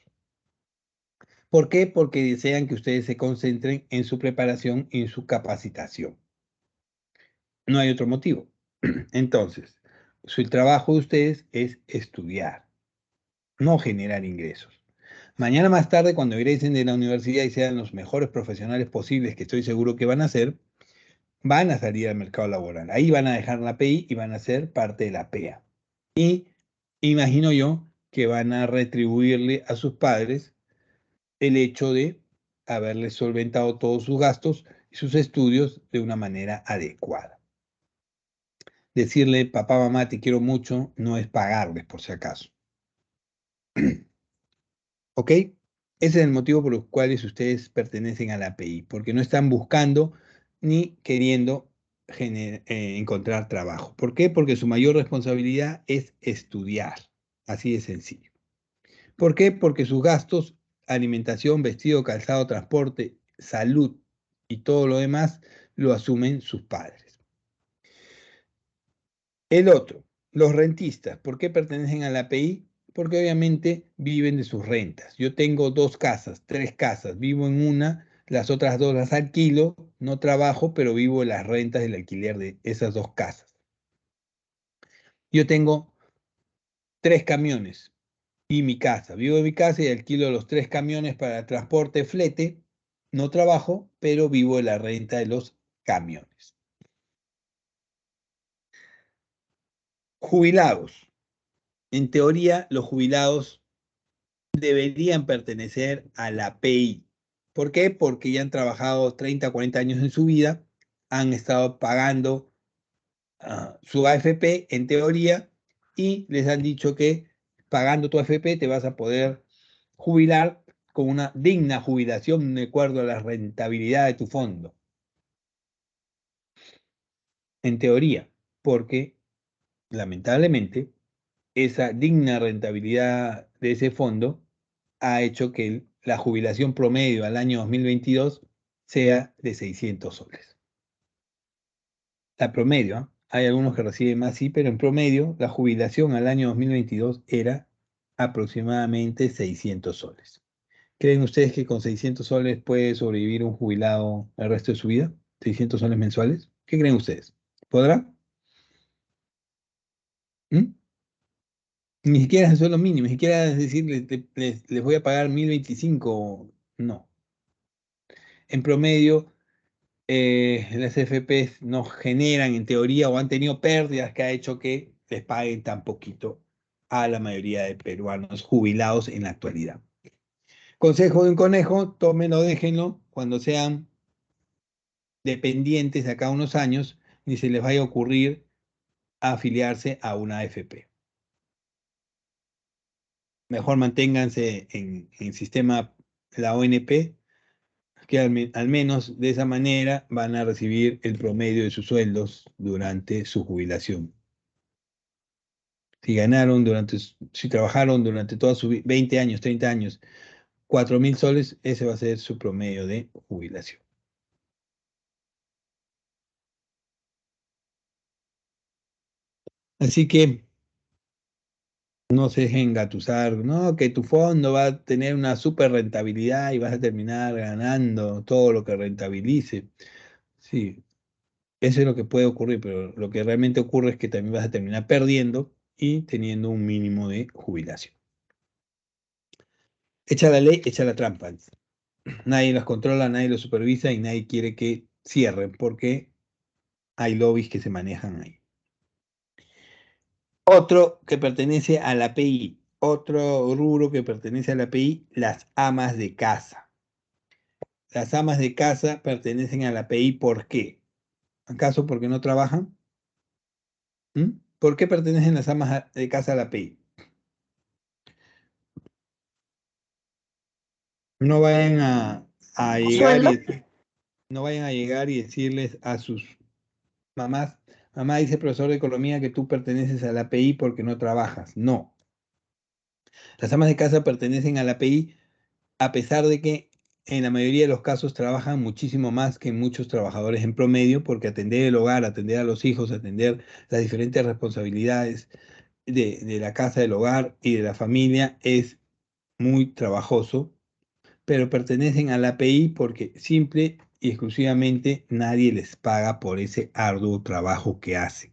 ¿Por qué? Porque desean que ustedes se concentren en su preparación y en su capacitación. No hay otro motivo. Entonces, el trabajo de ustedes es estudiar, no generar ingresos. Mañana más tarde, cuando egresen de la universidad y sean los mejores profesionales posibles, que estoy seguro que van a ser, van a salir al mercado laboral. Ahí van a dejar la PI y van a ser parte de la PEA. Y imagino yo que van a retribuirle a sus padres el hecho de haberles solventado todos sus gastos y sus estudios de una manera adecuada. Decirle, papá, mamá, te quiero mucho, no es pagarles por si acaso. ¿Ok? Ese es el motivo por los cuales ustedes pertenecen a la API, porque no están buscando ni queriendo encontrar trabajo. ¿Por qué? Porque su mayor responsabilidad es estudiar. Así de sencillo. ¿Por qué? Porque sus gastos, alimentación, vestido, calzado, transporte, salud y todo lo demás, lo asumen sus padres. El otro, los rentistas. ¿Por qué pertenecen a la API? Porque obviamente viven de sus rentas. Yo tengo 2 casas, 3 casas, vivo en una, las otras 2 las alquilo, no trabajo, pero vivo de las rentas del alquiler de esas 2 casas. Yo tengo 3 camiones y mi casa. Vivo en mi casa y alquilo los 3 camiones para transporte, flete. No trabajo, pero vivo de la renta de los camiones. Jubilados. En teoría, los jubilados deberían pertenecer a la PI. ¿Por qué? Porque ya han trabajado 30, 40 años en su vida, han estado pagando su AFP en teoría y les han dicho que pagando tu AFP te vas a poder jubilar con una digna jubilación de acuerdo a la rentabilidad de tu fondo. En teoría, porque lamentablemente esa digna rentabilidad de ese fondo ha hecho que la jubilación promedio al año 2022 sea de 600 soles. La promedio, ¿eh? Hay algunos que reciben más, sí, pero en promedio la jubilación al año 2022 era aproximadamente 600 soles. ¿Creen ustedes que con 600 soles puede sobrevivir un jubilado el resto de su vida? ¿600 soles mensuales? ¿Qué creen ustedes? ¿Podrá? ¿Mm? Ni siquiera es el sueldo mínimo, ni siquiera es decir, les voy a pagar 1025. No. En promedio, las AFPs no generan en teoría o han tenido pérdidas que ha hecho que les paguen tan poquito a la mayoría de peruanos jubilados en la actualidad. Consejo de un conejo, tómenlo, déjenlo, cuando sean dependientes de acá a unos años, ni se les vaya a ocurrir afiliarse a una AFP. Mejor manténganse en el sistema, la ONP, que al menos de esa manera van a recibir el promedio de sus sueldos durante su jubilación. Si trabajaron durante toda su 20 años, 30 años, 4.000 soles, ese va a ser su promedio de jubilación. Así que no se dejen engatusar, no, que tu fondo va a tener una super rentabilidad y vas a terminar ganando todo lo que rentabilice. Sí, eso es lo que puede ocurrir, pero lo que realmente ocurre es que también vas a terminar perdiendo y teniendo un mínimo de jubilación. Echa la ley, echa la trampa. Nadie las controla, nadie los supervisa y nadie quiere que cierren porque hay lobbies que se manejan ahí. Otro que pertenece a la API, otro rubro que pertenece a la API, las amas de casa. Las amas de casa pertenecen a la API, ¿por qué? ¿Acaso porque no trabajan? ¿Mm? ¿Por qué pertenecen las amas de casa a la API? No vayan a llegar Sueldo. y no vayan a llegar y decirles a sus mamás, mamá, dice el profesor de economía que tú perteneces a la API porque no trabajas. No. Las amas de casa pertenecen a la API a pesar de que en la mayoría de los casos trabajan muchísimo más que muchos trabajadores en promedio, porque atender el hogar, atender a los hijos, atender las diferentes responsabilidades de la casa, del hogar y de la familia es muy trabajoso, pero pertenecen a la API porque simple y exclusivamente nadie les paga por ese arduo trabajo que hacen.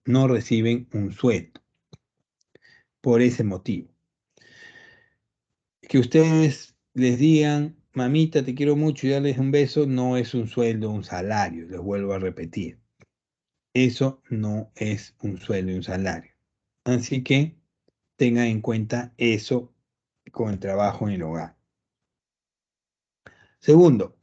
No reciben un sueldo por ese motivo. Que ustedes les digan, mamita, te quiero mucho y darles un beso, no es un sueldo, un salario, les vuelvo a repetir. Eso no es un sueldo y un salario. Así que tengan en cuenta eso con el trabajo en el hogar. Segundo,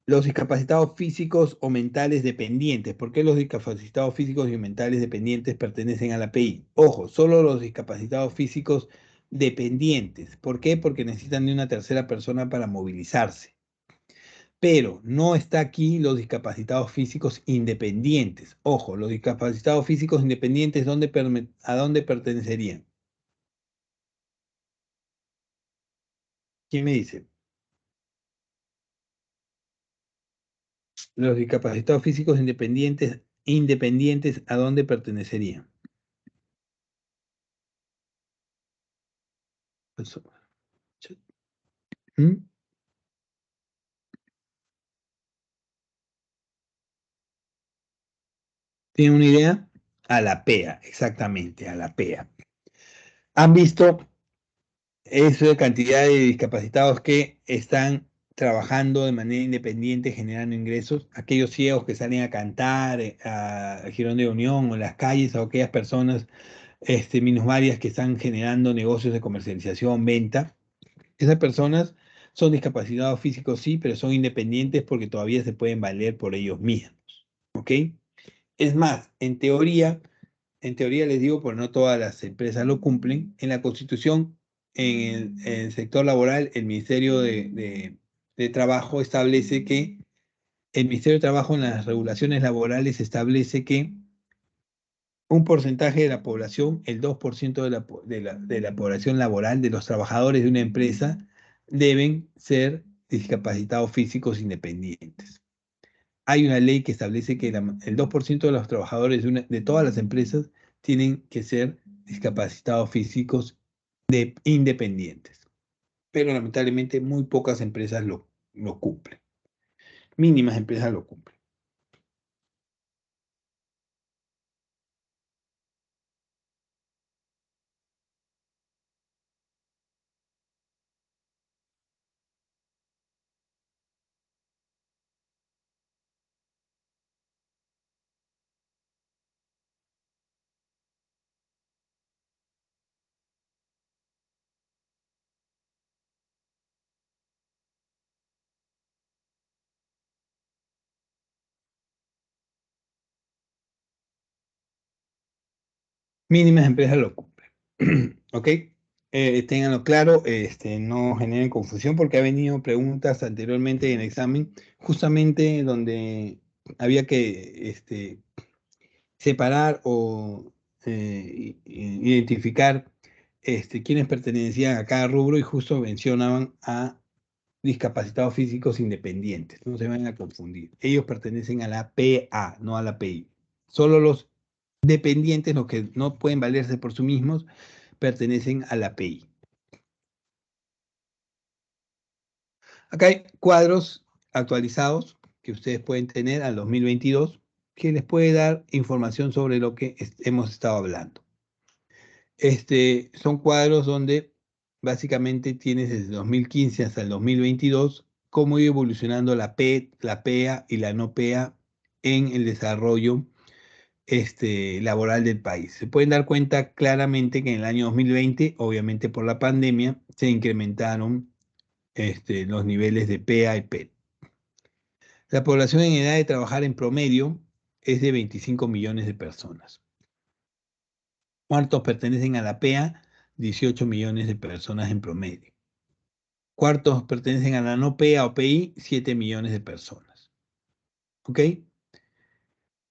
los discapacitados físicos o mentales dependientes. ¿Por qué los discapacitados físicos y mentales dependientes pertenecen a la API? Ojo, solo los discapacitados físicos dependientes. ¿Por qué? Porque necesitan de una tercera persona para movilizarse. Pero no está aquí los discapacitados físicos independientes. Ojo, los discapacitados físicos independientes, ¿a dónde pertenecerían? ¿Quién me dice? Los discapacitados físicos independientes, ¿a dónde pertenecerían? Pues, ¿mm? ¿Tienen una idea? A la PEA, exactamente, a la PEA. ¿Han visto esa cantidad de discapacitados que están trabajando de manera independiente, generando ingresos? Aquellos ciegos que salen a cantar a Girón de Unión o en las calles, o aquellas personas minusvarias que están generando negocios de comercialización, venta. Esas personas son discapacitados físicos, sí, pero son independientes porque todavía se pueden valer por ellos mismos. ¿Ok? Es más, en teoría les digo, porque no todas las empresas lo cumplen, en la Constitución, en el sector laboral, el Ministerio de Trabajo establece que, el Ministerio de Trabajo en las regulaciones laborales establece que un porcentaje de la población, el 2% de la población laboral, de los trabajadores de una empresa, deben ser discapacitados físicos independientes. Hay una ley que establece que el 2% de los trabajadores de todas las empresas tienen que ser discapacitados físicos independientes. Pero lamentablemente muy pocas empresas lo cumplen. Mínimas empresas lo cumplen. mínimas empresas lo cumplen. ¿Ok? Ténganlo claro, no generen confusión porque ha venido preguntas anteriormente en el examen, justamente donde había que separar o identificar quiénes pertenecían a cada rubro y justo mencionaban a discapacitados físicos independientes. No se van a confundir. Ellos pertenecen a la PA, no a la PI. Solo los dependientes, los que no pueden valerse por sí mismos, pertenecen a la PI. Acá hay cuadros actualizados que ustedes pueden tener al 2022 que les puede dar información sobre lo que hemos estado hablando. Son cuadros donde básicamente tienes desde 2015 hasta el 2022 cómo iba evolucionando la P, la PEA y la no PEA en el desarrollo laboral del país. Se pueden dar cuenta claramente que en el año 2020, obviamente por la pandemia, se incrementaron los niveles de PEA y PET. La población en edad de trabajar en promedio es de 25 millones de personas. ¿Cuántos pertenecen a la PEA? 18 millones de personas en promedio. ¿Cuántos pertenecen a la no PEA o PI? 7 millones de personas. ¿Ok?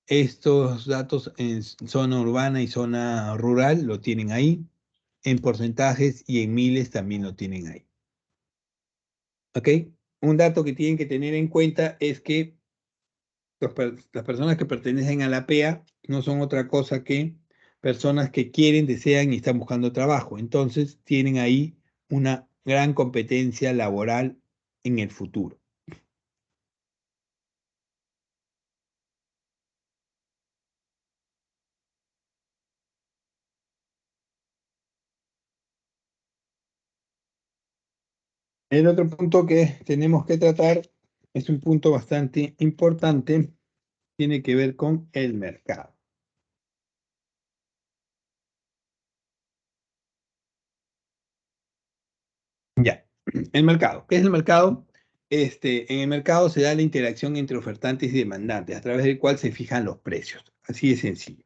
Estos datos en zona urbana y zona rural lo tienen ahí. En porcentajes y en miles también lo tienen ahí. ¿Ok? Un dato que tienen que tener en cuenta es que las personas que pertenecen a la PEA no son otra cosa que personas que quieren, desean y están buscando trabajo. Entonces tienen ahí una gran competencia laboral en el futuro. El otro punto que tenemos que tratar es un punto bastante importante, tiene que ver con el mercado. Ya, el mercado. ¿Qué es el mercado? En el mercado se da la interacción entre ofertantes y demandantes, a través del cual se fijan los precios. Así de sencillo.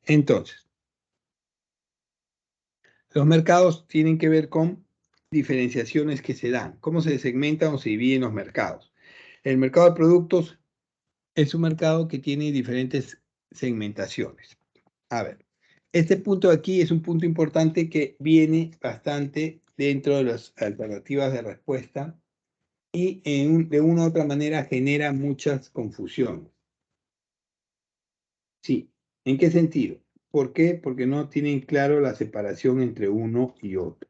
Entonces, los mercados tienen que ver con diferenciaciones que se dan. ¿Cómo se segmentan o se dividen los mercados? El mercado de productos es un mercado que tiene diferentes segmentaciones. A ver, este punto de aquí es un punto importante que viene bastante dentro de las alternativas de respuesta y de una u otra manera genera muchas confusiones. Sí, ¿en qué sentido? ¿Por qué? Porque no tienen claro la separación entre uno y otro.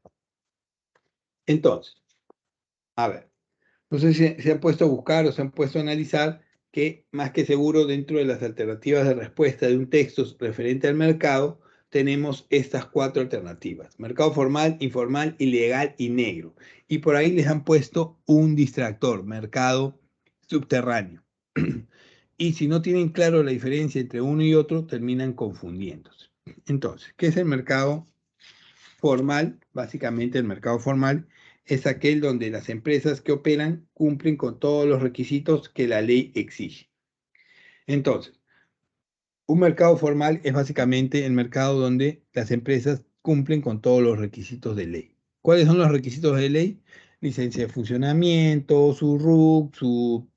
Entonces, a ver, no sé si se han puesto a buscar o se han puesto a analizar que más que seguro dentro de las alternativas de respuesta de un texto referente al mercado, tenemos estas 4 alternativas: mercado formal, informal, ilegal y negro. Y por ahí les han puesto un distractor: mercado subterráneo. Y si no tienen claro la diferencia entre uno y otro, terminan confundiéndose. Entonces, ¿qué es el mercado formal? Básicamente el mercado formal es aquel donde las empresas que operan cumplen con todos los requisitos que la ley exige. Entonces, un mercado formal es básicamente el mercado donde las empresas cumplen con todos los requisitos de ley. ¿Cuáles son los requisitos de ley? Licencia de funcionamiento, su RUC, su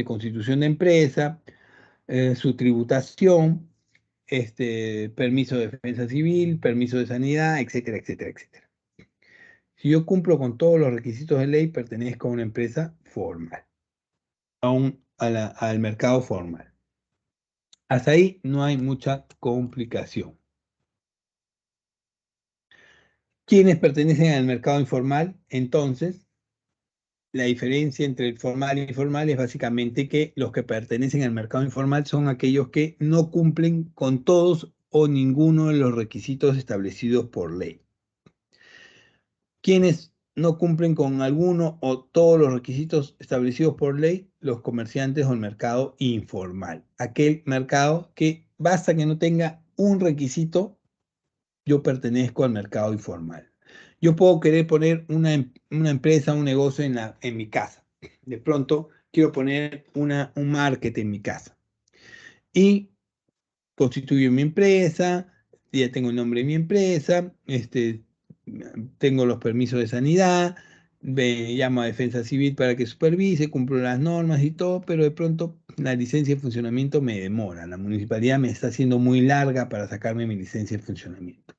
constitución de empresa, su tributación, permiso de defensa civil, permiso de sanidad, etcétera, etcétera, etcétera. Si yo cumplo con todos los requisitos de ley, pertenezco a una empresa formal, al mercado formal. Hasta ahí no hay mucha complicación. ¿Quiénes pertenecen al mercado informal? Entonces, la diferencia entre el formal y el informal es básicamente que los que pertenecen al mercado informal son aquellos que no cumplen con todos o ninguno de los requisitos establecidos por ley. ¿Quiénes no cumplen con alguno o todos los requisitos establecidos por ley? Los comerciantes o el mercado informal. Aquel mercado que basta que no tenga un requisito, yo pertenezco al mercado informal. Yo puedo querer poner una empresa, un negocio en mi casa. De pronto quiero poner un market en mi casa. Y constituyo mi empresa, ya tengo el nombre de mi empresa, tengo los permisos de sanidad, me llamo a Defensa Civil para que supervise, cumplo las normas y todo, pero de pronto la licencia de funcionamiento me demora. La municipalidad me está haciendo muy larga para sacarme mi licencia de funcionamiento.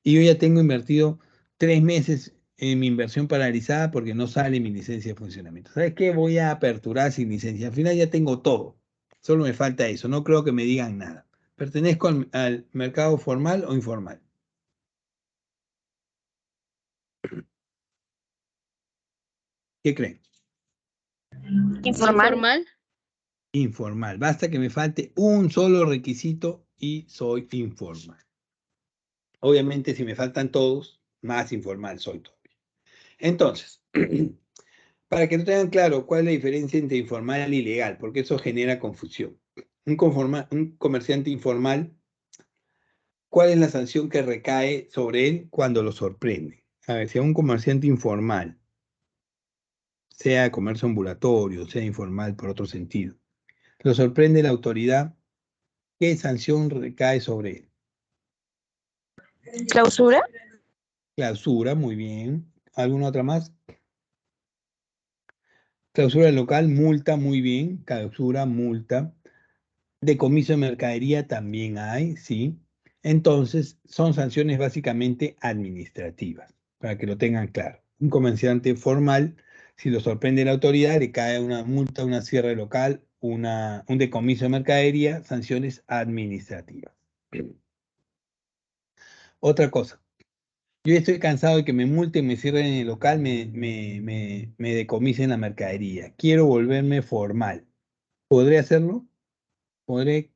Y yo ya tengo invertido 3 meses en mi inversión paralizada porque no sale mi licencia de funcionamiento. ¿Sabes qué? Voy a aperturar sin licencia. Al final ya tengo todo. Solo me falta eso. No creo que me digan nada. ¿Pertenezco al mercado formal o informal? ¿Qué creen? Informal. Informal. Basta que me falte un solo requisito y soy informal. Obviamente, si me faltan todos, más informal soy todavía. Entonces, para que no tengan claro cuál es la diferencia entre informal y legal, porque eso genera confusión. Un comerciante informal, ¿cuál es la sanción que recae sobre él cuando lo sorprende? A ver, si a un comerciante informal, sea comercio ambulatorio, sea informal por otro sentido, lo sorprende la autoridad, ¿qué sanción recae sobre él? Clausura. Clausura, muy bien. ¿Alguna otra más? Clausura local, multa, muy bien. Clausura, multa. Decomiso de mercadería también hay, sí. Entonces, son sanciones básicamente administrativas, para que lo tengan claro. Un comerciante formal, si lo sorprende la autoridad, le cae una multa, una cierre local, un decomiso de mercadería, sanciones administrativas. Otra cosa. Yo estoy cansado de que me multen, me cierren el local, me decomisen la mercadería. Quiero volverme formal. ¿Podré hacerlo? ¿Podré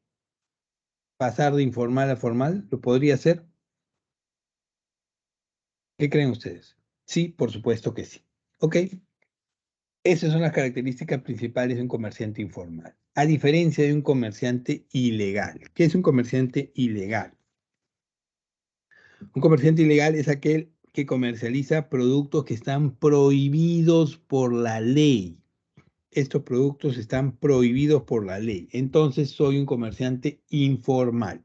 pasar de informal a formal? ¿Lo podría hacer? ¿Qué creen ustedes? Sí, por supuesto que sí. Ok. Esas son las características principales de un comerciante informal. A diferencia de un comerciante ilegal. ¿Qué es un comerciante ilegal? Un comerciante ilegal es aquel que comercializa productos que están prohibidos por la ley. Estos productos están prohibidos por la ley. Entonces soy un comerciante informal.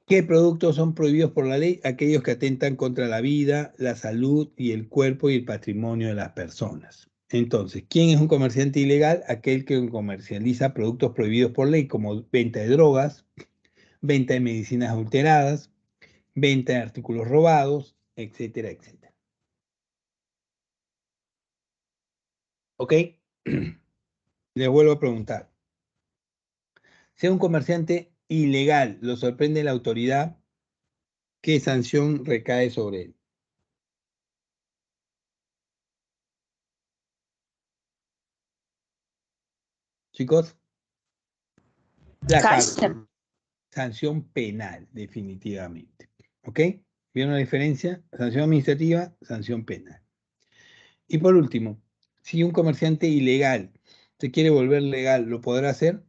¿Qué productos son prohibidos por la ley? Aquellos que atentan contra la vida, la salud y el cuerpo y el patrimonio de las personas. Entonces, ¿quién es un comerciante ilegal? Aquel que comercializa productos prohibidos por ley, como venta de drogas, venta de medicinas adulteradas, venta de artículos robados, etcétera, etcétera. ¿Ok? Les vuelvo a preguntar. Si un comerciante ilegal lo sorprende la autoridad, ¿qué sanción recae sobre él? Chicos, la cárcel. Sanción penal, definitivamente. ¿Ok? ¿Vieron la diferencia? Sanción administrativa, sanción penal. Y por último, si un comerciante ilegal se quiere volver legal, ¿lo podrá hacer?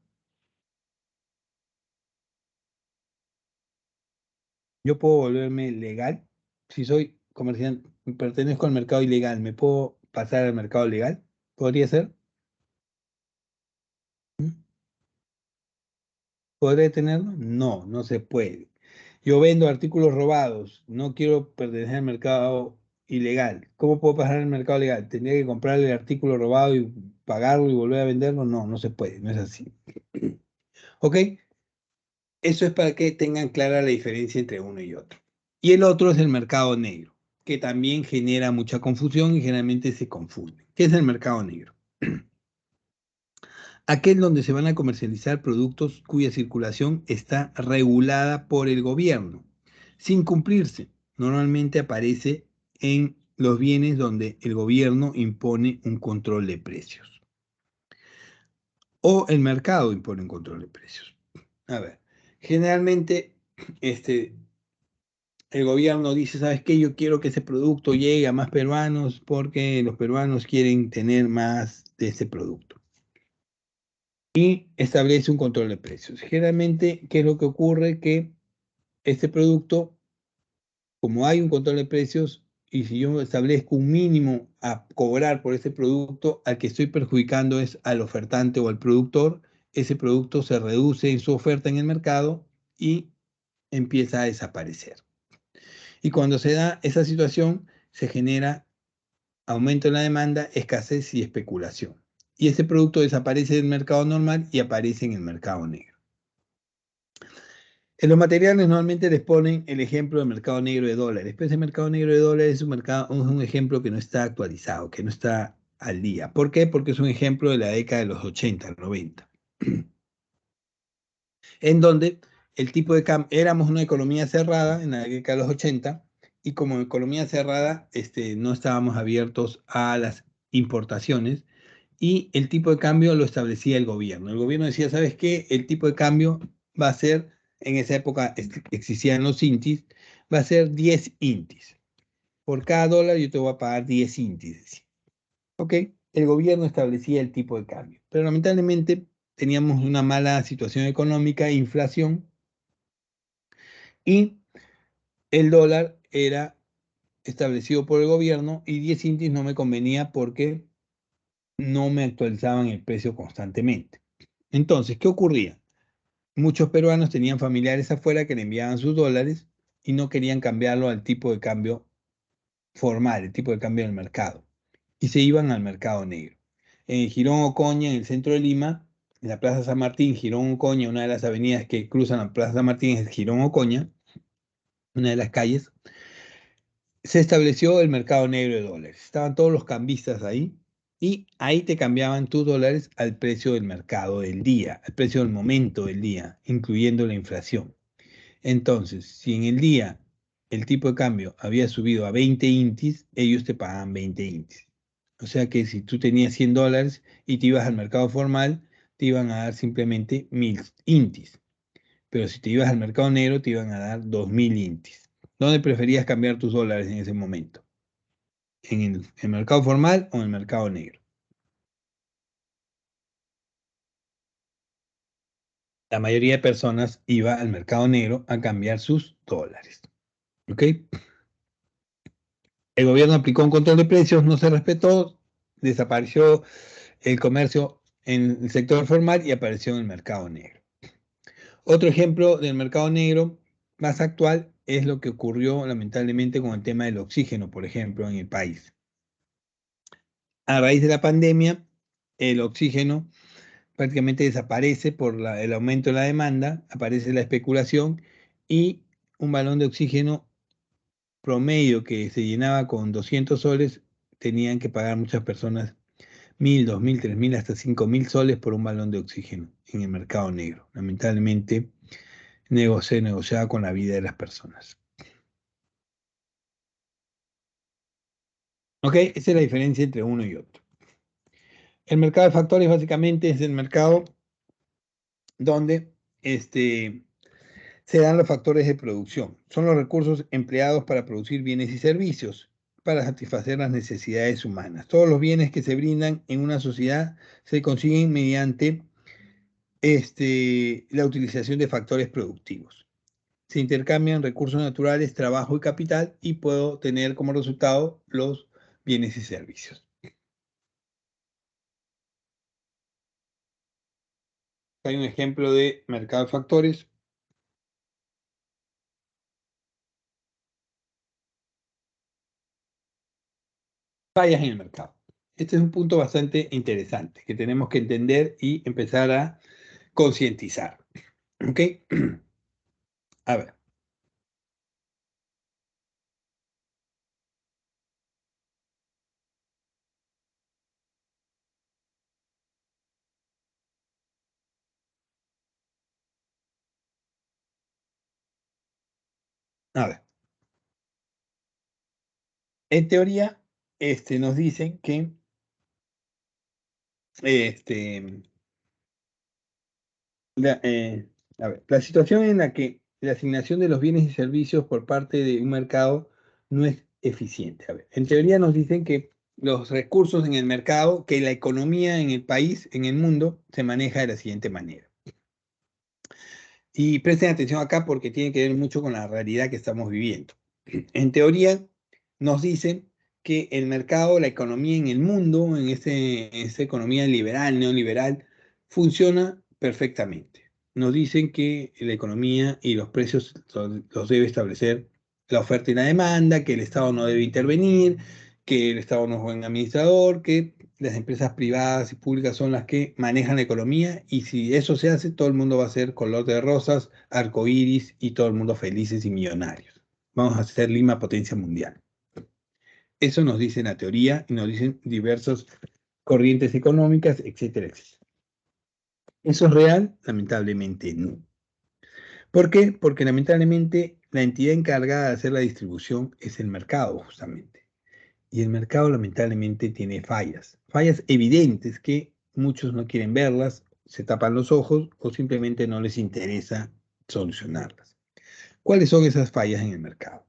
Yo puedo volverme legal. Si soy comerciante, pertenezco al mercado ilegal, ¿me puedo pasar al mercado legal? ¿Podría ser? ¿Podré tenerlo? No, no se puede. Yo vendo artículos robados, no quiero pertenecer al mercado ilegal. ¿Cómo puedo pasar al mercado legal? ¿Tendría que comprar el artículo robado y pagarlo y volver a venderlo? No, no se puede, no es así. ¿Ok? Eso es para que tengan clara la diferencia entre uno y otro. Y el otro es el mercado negro, que también genera mucha confusión y generalmente se confunde. ¿Qué es el mercado negro? Aquel donde se van a comercializar productos cuya circulación está regulada por el gobierno, sin cumplirse. Normalmente aparece en los bienes donde el gobierno impone un control de precios. O el mercado impone un control de precios. A ver, generalmente el gobierno dice, ¿sabes qué? Yo quiero que ese producto llegue a más peruanos porque los peruanos quieren tener más de ese producto. Y establece un control de precios. Generalmente, ¿qué es lo que ocurre? Que este producto, como hay un control de precios, y si yo establezco un mínimo a cobrar por ese producto, al que estoy perjudicando es al ofertante o al productor, ese producto se reduce en su oferta en el mercado y empieza a desaparecer. Y cuando se da esa situación, se genera aumento en la demanda, escasez y especulación. Y ese producto desaparece del mercado normal y aparece en el mercado negro. En los materiales normalmente les ponen el ejemplo del mercado negro de dólares, pero ese mercado negro de dólares es un ejemplo que no está actualizado, que no está al día. ¿Por qué? Porque es un ejemplo de la década de los 80, 90, en donde el tipo de cambio, éramos una economía cerrada en la década de los 80, y como economía cerrada no estábamos abiertos a las importaciones, y el tipo de cambio lo establecía el gobierno. El gobierno decía, ¿sabes qué? El tipo de cambio va a ser, en esa época existían los intis, va a ser 10 intis. Por cada dólar yo te voy a pagar 10 intis. ¿Ok? El gobierno establecía el tipo de cambio. Pero lamentablemente teníamos una mala situación económica, inflación, y el dólar era establecido por el gobierno y 10 intis no me convenía porque no me actualizaban el precio constantemente. Entonces, ¿qué ocurría? Muchos peruanos tenían familiares afuera que le enviaban sus dólares y no querían cambiarlo al tipo de cambio formal, el tipo de cambio del mercado, y se iban al mercado negro. En Girón Ocoña, en el centro de Lima, en la Plaza San Martín, Girón Ocoña, una de las avenidas que cruzan la Plaza San Martín es Girón Ocoña, una de las calles, se estableció el mercado negro de dólares. Estaban todos los cambistas ahí y ahí te cambiaban tus dólares al precio del mercado del día, al precio del momento del día, incluyendo la inflación. Entonces, si en el día el tipo de cambio había subido a 20 intis, ellos te pagaban 20 intis. O sea que si tú tenías 100 dólares y te ibas al mercado formal, te iban a dar simplemente 1000 intis. Pero si te ibas al mercado negro, te iban a dar 2000 intis. ¿Dónde preferías cambiar tus dólares en ese momento? ¿En el mercado formal o en el mercado negro? La mayoría de personas iba al mercado negro a cambiar sus dólares. ¿Ok? El gobierno aplicó un control de precios, no se respetó, desapareció el comercio en el sector formal y apareció en el mercado negro. Otro ejemplo del mercado negro más actual es lo que ocurrió lamentablemente con el tema del oxígeno, por ejemplo, en el país. A raíz de la pandemia, el oxígeno prácticamente desaparece por el aumento de la demanda, aparece la especulación y un balón de oxígeno promedio que se llenaba con 200 soles, tenían que pagar muchas personas 1000, 2000, 3000, hasta 5000 soles por un balón de oxígeno en el mercado negro. Lamentablemente, se negociaba con la vida de las personas. ¿Ok? Esa es la diferencia entre uno y otro. El mercado de factores básicamente es el mercado donde se dan los factores de producción. Son los recursos empleados para producir bienes y servicios, para satisfacer las necesidades humanas. Todos los bienes que se brindan en una sociedad se consiguen mediante la utilización de factores productivos. Se intercambian recursos naturales, trabajo y capital, y puedo tener como resultado los bienes y servicios. Hay un ejemplo de mercado de factores. Fallas en el mercado. Este es un punto bastante interesante que tenemos que entender y empezar a concientizar. ¿Ok? A ver. A ver. En teoría, nos dicen que la situación en la que la asignación de los bienes y servicios por parte de un mercado no es eficiente. A ver, en teoría nos dicen que los recursos en el mercado, que la economía en el país, en el mundo, se maneja de la siguiente manera. Y presten atención acá porque tiene que ver mucho con la realidad que estamos viviendo. En teoría, nos dicen que el mercado, la economía en el mundo, en esta economía liberal, neoliberal, funciona perfectamente. Nos dicen que la economía y los precios los debe establecer la oferta y la demanda, que el Estado no debe intervenir, que el Estado no es buen administrador, que las empresas privadas y públicas son las que manejan la economía, y si eso se hace, todo el mundo va a ser color de rosas, arcoíris y todo el mundo felices y millonarios. Vamos a ser Lima potencia mundial. Eso nos dice la teoría y nos dicen diversas corrientes económicas, etcétera, etcétera. ¿Eso es real? Lamentablemente no. ¿Por qué? Porque lamentablemente la entidad encargada de hacer la distribución es el mercado, justamente. Y el mercado lamentablemente tiene fallas evidentes que muchos no quieren verlas, se tapan los ojos o simplemente no les interesa solucionarlas. ¿Cuáles son esas fallas en el mercado?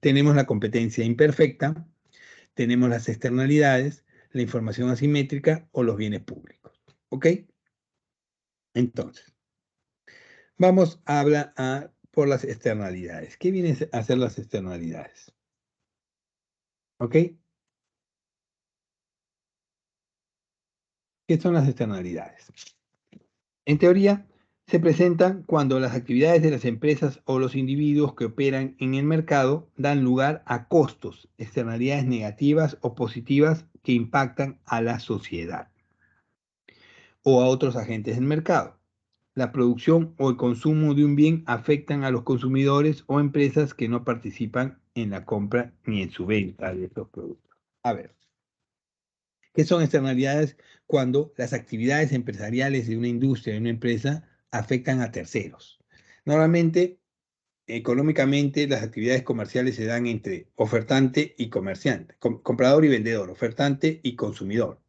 Tenemos la competencia imperfecta, tenemos las externalidades, la información asimétrica o los bienes públicos. ¿Ok? Entonces, vamos a hablar por las externalidades. ¿Qué vienen a hacer las externalidades? ¿Ok? ¿Qué son las externalidades? En teoría, se presentan cuando las actividades de las empresas o los individuos que operan en el mercado dan lugar a costos, externalidades negativas o positivas que impactan a la sociedad o a otros agentes del mercado. La producción o el consumo de un bien afectan a los consumidores o empresas que no participan en la compra ni en su venta de estos productos. A ver, ¿qué son externalidades? Cuando las actividades empresariales de una industria, de una empresa, afectan a terceros. Normalmente, económicamente, las actividades comerciales se dan entre ofertante y comerciante, comprador y vendedor, ofertante y consumidor.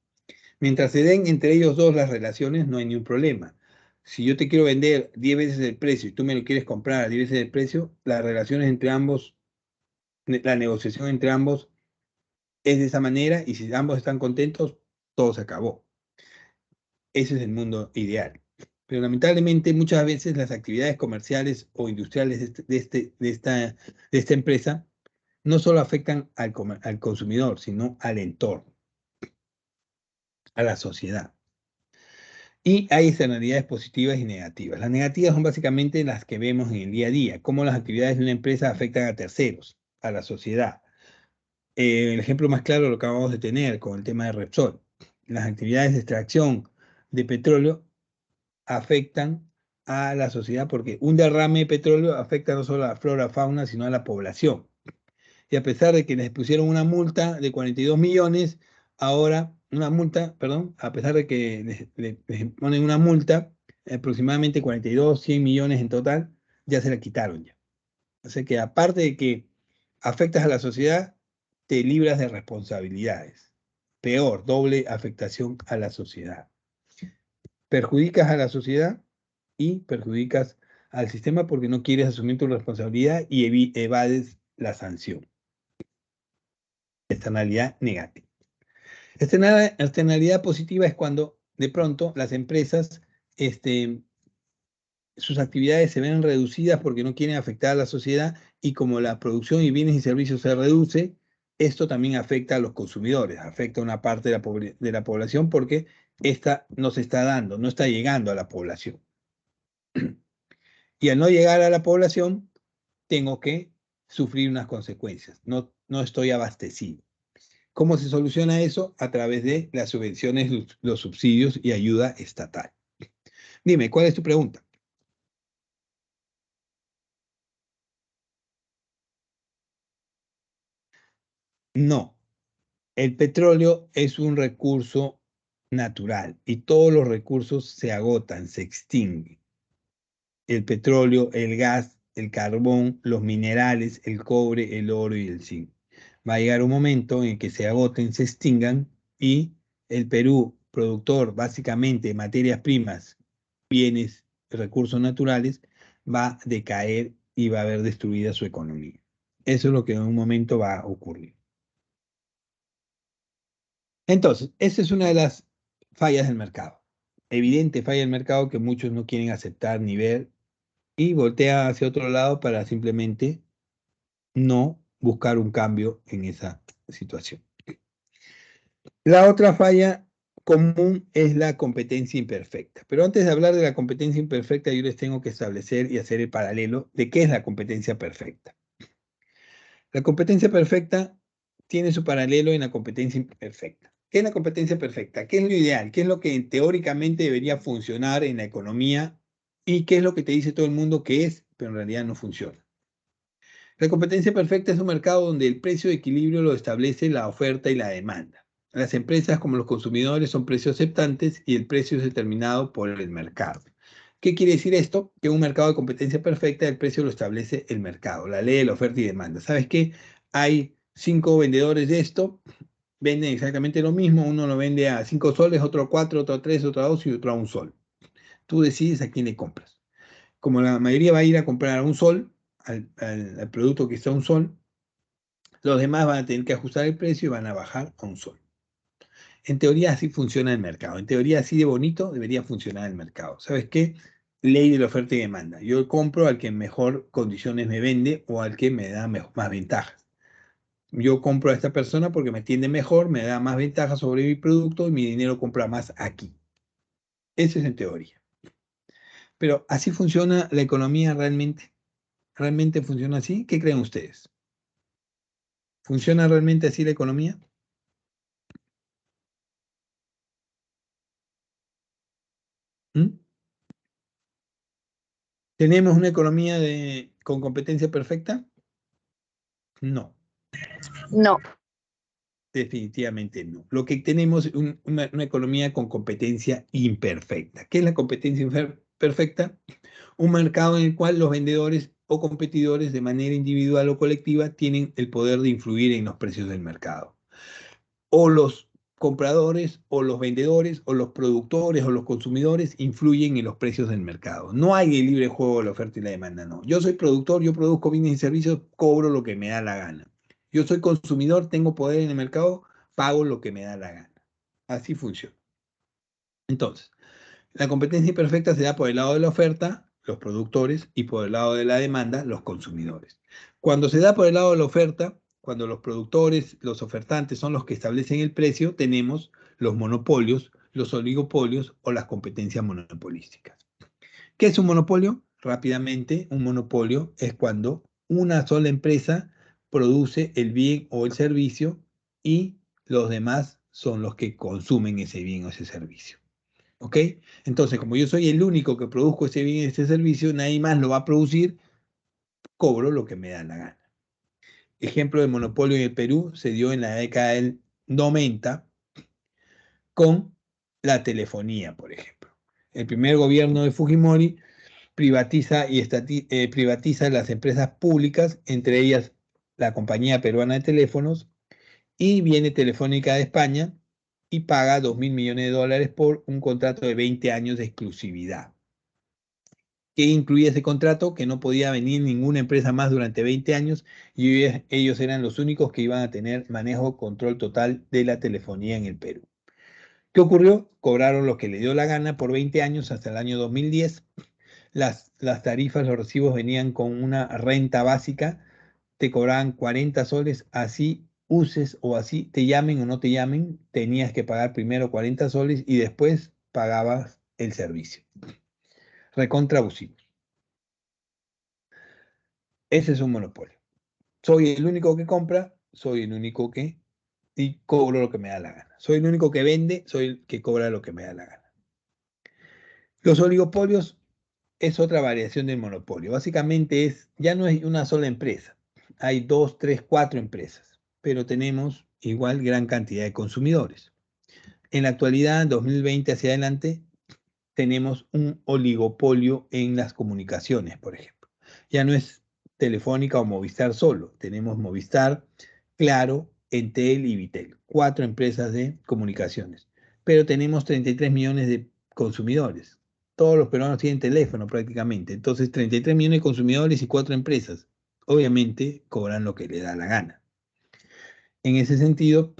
Mientras se den entre ellos dos las relaciones, no hay ningún problema. Si yo te quiero vender 10 veces el precio y tú me lo quieres comprar a 10 veces el precio, las relaciones entre ambos, la negociación entre ambos es de esa manera, y si ambos están contentos, todo se acabó. Ese es el mundo ideal. Pero lamentablemente muchas veces las actividades comerciales o industriales de esta empresa no solo afectan al consumidor, sino al entorno, a la sociedad. Y hay externalidades positivas y negativas. Las negativas son básicamente las que vemos en el día a día, cómo las actividades de una empresa afectan a terceros, a la sociedad. El ejemplo más claro lo acabamos de tener con el tema de Repsol. Las actividades de extracción de petróleo afectan a la sociedad porque un derrame de petróleo afecta no solo a la flora, fauna, sino a la población. Y a pesar de que les pusieron una multa de 42 millones, ahora a pesar de que les ponen una multa, aproximadamente 42, 100 millones en total, ya se la quitaron ya. O sea que aparte de que afectas a la sociedad, te libras de responsabilidades. Peor, doble afectación a la sociedad. Perjudicas a la sociedad y perjudicas al sistema porque no quieres asumir tu responsabilidad y evades la sanción. Externalidad negativa. Externalidad positiva es cuando de pronto las empresas, sus actividades se ven reducidas porque no quieren afectar a la sociedad, y como la producción y bienes y servicios se reduce, esto también afecta a los consumidores, afecta a una parte de la población porque esta no se está dando, no está llegando a la población. Y al no llegar a la población, tengo que sufrir unas consecuencias, no estoy abastecido. ¿Cómo se soluciona eso? A través de las subvenciones, los subsidios y ayuda estatal. Dime, ¿cuál es tu pregunta? No, el petróleo es un recurso natural y todos los recursos se agotan, se extinguen. El petróleo, el gas, el carbón, los minerales, el cobre, el oro y el zinc. Va a llegar un momento en que se agoten, se extingan, y el Perú, productor básicamente de materias primas, bienes, recursos naturales, va a decaer y va a haber destruida su economía. Eso es lo que en un momento va a ocurrir. Entonces, esa es una de las fallas del mercado. Evidente falla del mercado que muchos no quieren aceptar ni ver, y voltea hacia otro lado para simplemente no buscar un cambio en esa situación. La otra falla común es la competencia imperfecta. Pero antes de hablar de la competencia imperfecta, yo les tengo que establecer y hacer el paralelo de qué es la competencia perfecta. La competencia perfecta tiene su paralelo en la competencia imperfecta. ¿Qué es la competencia perfecta? ¿Qué es lo ideal? ¿Qué es lo que teóricamente debería funcionar en la economía? ¿Y qué es lo que te dice todo el mundo que es, pero en realidad no funciona? La competencia perfecta es un mercado donde el precio de equilibrio lo establece la oferta y la demanda. Las empresas como los consumidores son precios aceptantes y el precio es determinado por el mercado. ¿Qué quiere decir esto? Que en un mercado de competencia perfecta el precio lo establece el mercado, la ley de la oferta y demanda. ¿Sabes qué? Hay 5 vendedores de esto, venden exactamente lo mismo, uno lo vende a 5 soles, otro a 4, otro a 3, otro a 2 y otro a 1 sol. Tú decides a quién le compras. Como la mayoría va a ir a comprar a 1 sol, al producto que está a 1 sol, los demás van a tener que ajustar el precio y van a bajar a 1 sol. En teoría así funciona el mercado. En teoría así de bonito debería funcionar el mercado. ¿Sabes qué? Ley de la oferta y demanda. Yo compro al que en mejor condiciones me vende o al que me da más ventajas. Yo compro a esta persona porque me atiende mejor, me da más ventajas sobre mi producto y mi dinero compra más aquí. Eso es en teoría. Pero ¿así funciona la economía realmente? ¿Realmente funciona así? ¿Qué creen ustedes? ¿Funciona realmente así la economía? ¿Mm? ¿Tenemos una economía con competencia perfecta? No, No, definitivamente no. Lo que tenemos es una economía con competencia imperfecta. ¿Qué es la competencia perfecta? Un mercado en el cual los vendedores o competidores de manera individual o colectiva tienen el poder de influir en los precios del mercado. O los compradores o los vendedores o los productores o los consumidores influyen en los precios del mercado. No hay el libre juego de la oferta y la demanda, no. Yo soy productor, yo produzco bienes y servicios, cobro lo que me da la gana. Yo soy consumidor, tengo poder en el mercado, pago lo que me da la gana. Así funciona. Entonces, la competencia imperfecta se da por el lado de la oferta, los productores, y por el lado de la demanda, los consumidores. Cuando se da por el lado de la oferta, cuando los productores, los ofertantes son los que establecen el precio, tenemos los monopolios, los oligopolios o las competencias monopolísticas. ¿Qué es un monopolio? Rápidamente, un monopolio es cuando una sola empresa produce el bien o el servicio y los demás son los que consumen ese bien o ese servicio. ¿Ok? Entonces, como yo soy el único que produzco ese bien y este servicio, nadie más lo va a producir, cobro lo que me da la gana. Ejemplo de monopolio en el Perú se dio en la década del 90 con la telefonía, por ejemplo. El primer gobierno de Fujimori privatiza las empresas públicas, entre ellas la Compañía Peruana de Teléfonos, y viene Telefónica de España y paga 2.000 millones de dólares por un contrato de 20 años de exclusividad. ¿Qué incluía ese contrato? Que no podía venir ninguna empresa más durante 20 años y ellos eran los únicos que iban a tener manejo, control total de la telefonía en el Perú. ¿Qué ocurrió? Cobraron lo que le dio la gana por 20 años hasta el año 2010. Las tarifas, los recibos venían con una renta básica, te cobraban 40 soles, así uses o así te llamen o no te llamen, tenías que pagar primero 40 soles y después pagabas el servicio. Recontra abusivo. Ese es un monopolio. Soy el único que compra, soy el único que y cobro lo que me da la gana. Soy el único que vende, soy el que cobra lo que me da la gana. Los oligopolios es otra variación del monopolio. Básicamente ya no es una sola empresa. Hay 2, 3, 4 empresas, pero tenemos igual gran cantidad de consumidores. En la actualidad, 2020 hacia adelante, tenemos un oligopolio en las comunicaciones, por ejemplo. Ya no es Telefónica o Movistar solo, tenemos Movistar, Claro, Entel y Vitel, 4 empresas de comunicaciones, pero tenemos 33 millones de consumidores. Todos los peruanos tienen teléfono prácticamente, entonces 33 millones de consumidores y 4 empresas. Obviamente cobran lo que le da la gana. En ese sentido,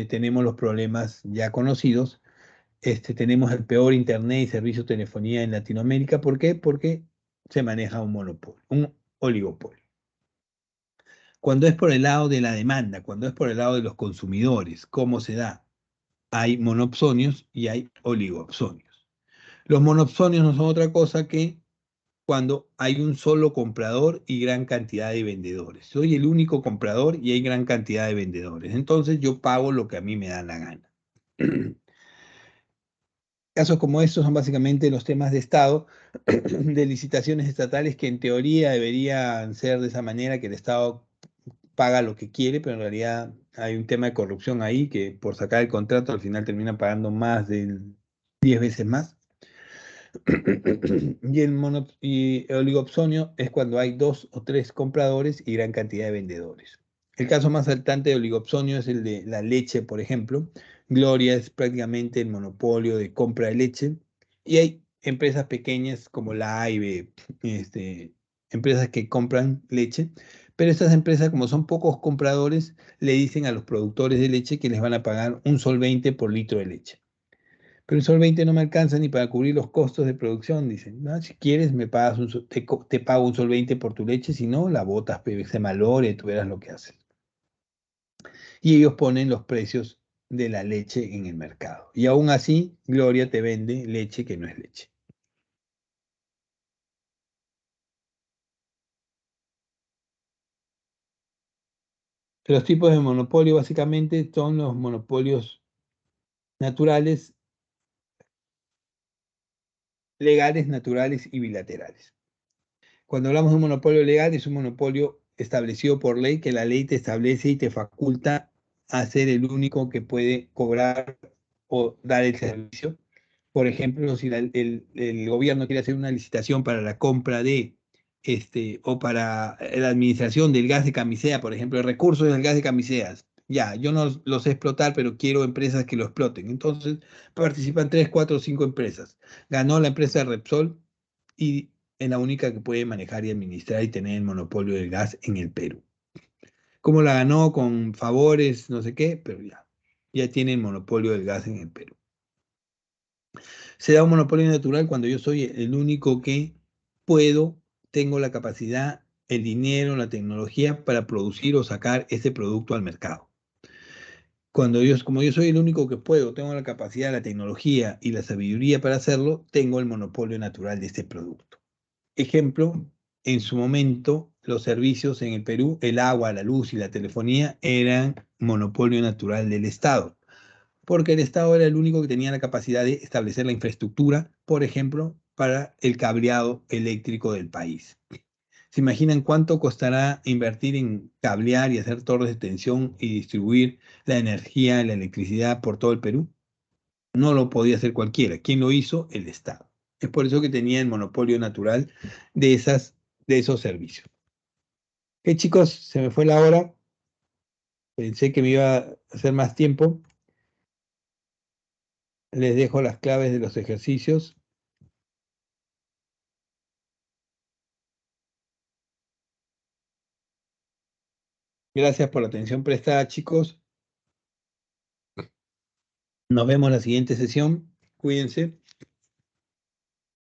tenemos los problemas ya conocidos. Tenemos el peor internet y servicio de telefonía en Latinoamérica. ¿Por qué? Porque se maneja un monopolio, un oligopolio. Cuando es por el lado de la demanda, cuando es por el lado de los consumidores, ¿cómo se da? hay monopsonios y hay oligopsonios. Los monopsonios no son otra cosa que cuando hay un solo comprador y gran cantidad de vendedores. Soy el único comprador y hay gran cantidad de vendedores. Entonces yo pago lo que a mí me da la gana. Casos como estos son básicamente los temas de Estado, de licitaciones estatales que en teoría deberían ser de esa manera, que el Estado paga lo que quiere, pero en realidad hay un tema de corrupción ahí que por sacar el contrato al final termina pagando más de 10 veces más. Y el oligopsonio es cuando hay 2 o 3 compradores y gran cantidad de vendedores. El caso más saltante de oligopsonio es el de la leche, por ejemplo. Gloria es prácticamente el monopolio de compra de leche y hay empresas pequeñas como la AIB, empresas que compran leche, pero estas empresas, como son pocos compradores, le dicen a los productores de leche que les van a pagar un sol 20 por litro de leche. Pero el sol 20 no me alcanza ni para cubrir los costos de producción, dicen. No, si quieres, me pagas te pago un sol 20 por tu leche, si no, la botas, se malore, tú verás lo que haces. Y ellos ponen los precios de la leche en el mercado. Y aún así, Gloria te vende leche que no es leche. Los tipos de monopolio básicamente son los monopolios naturales, legales, naturales y bilaterales. Cuando hablamos de un monopolio legal, es un monopolio establecido por ley, que la ley te establece y te faculta a ser el único que puede cobrar o dar el servicio. Por ejemplo, si el gobierno quiere hacer una licitación para la compra de, o para la administración del gas de camisea, por ejemplo, recursos del gas de camiseas. Ya, yo no los sé explotar, pero quiero empresas que lo exploten. Entonces, participan 3, 4, 5 empresas. Ganó la empresa Repsol y es la única que puede manejar y administrar y tener el monopolio del gas en el Perú. ¿Cómo la ganó? Con favores, no sé qué, pero ya tiene el monopolio del gas en el Perú. Se da un monopolio natural cuando yo soy el único que tengo la capacidad, el dinero, la tecnología para producir o sacar ese producto al mercado. Como yo soy el único que tengo la capacidad, la tecnología y la sabiduría para hacerlo, tengo el monopolio natural de este producto. Ejemplo, en su momento, los servicios en el Perú, el agua, la luz y la telefonía eran monopolio natural del Estado, porque el Estado era el único que tenía la capacidad de establecer la infraestructura, por ejemplo, para el cableado eléctrico del país. ¿Se imaginan cuánto costará invertir en cablear y hacer torres de tensión y distribuir la energía, la electricidad por todo el Perú? No lo podía hacer cualquiera. ¿Quién lo hizo? El Estado. Es por eso que tenía el monopolio natural de esos servicios. Chicos, se me fue la hora. Pensé que me iba a hacer más tiempo. Les dejo las claves de los ejercicios. Gracias por la atención prestada, chicos. Nos vemos en la siguiente sesión. Cuídense.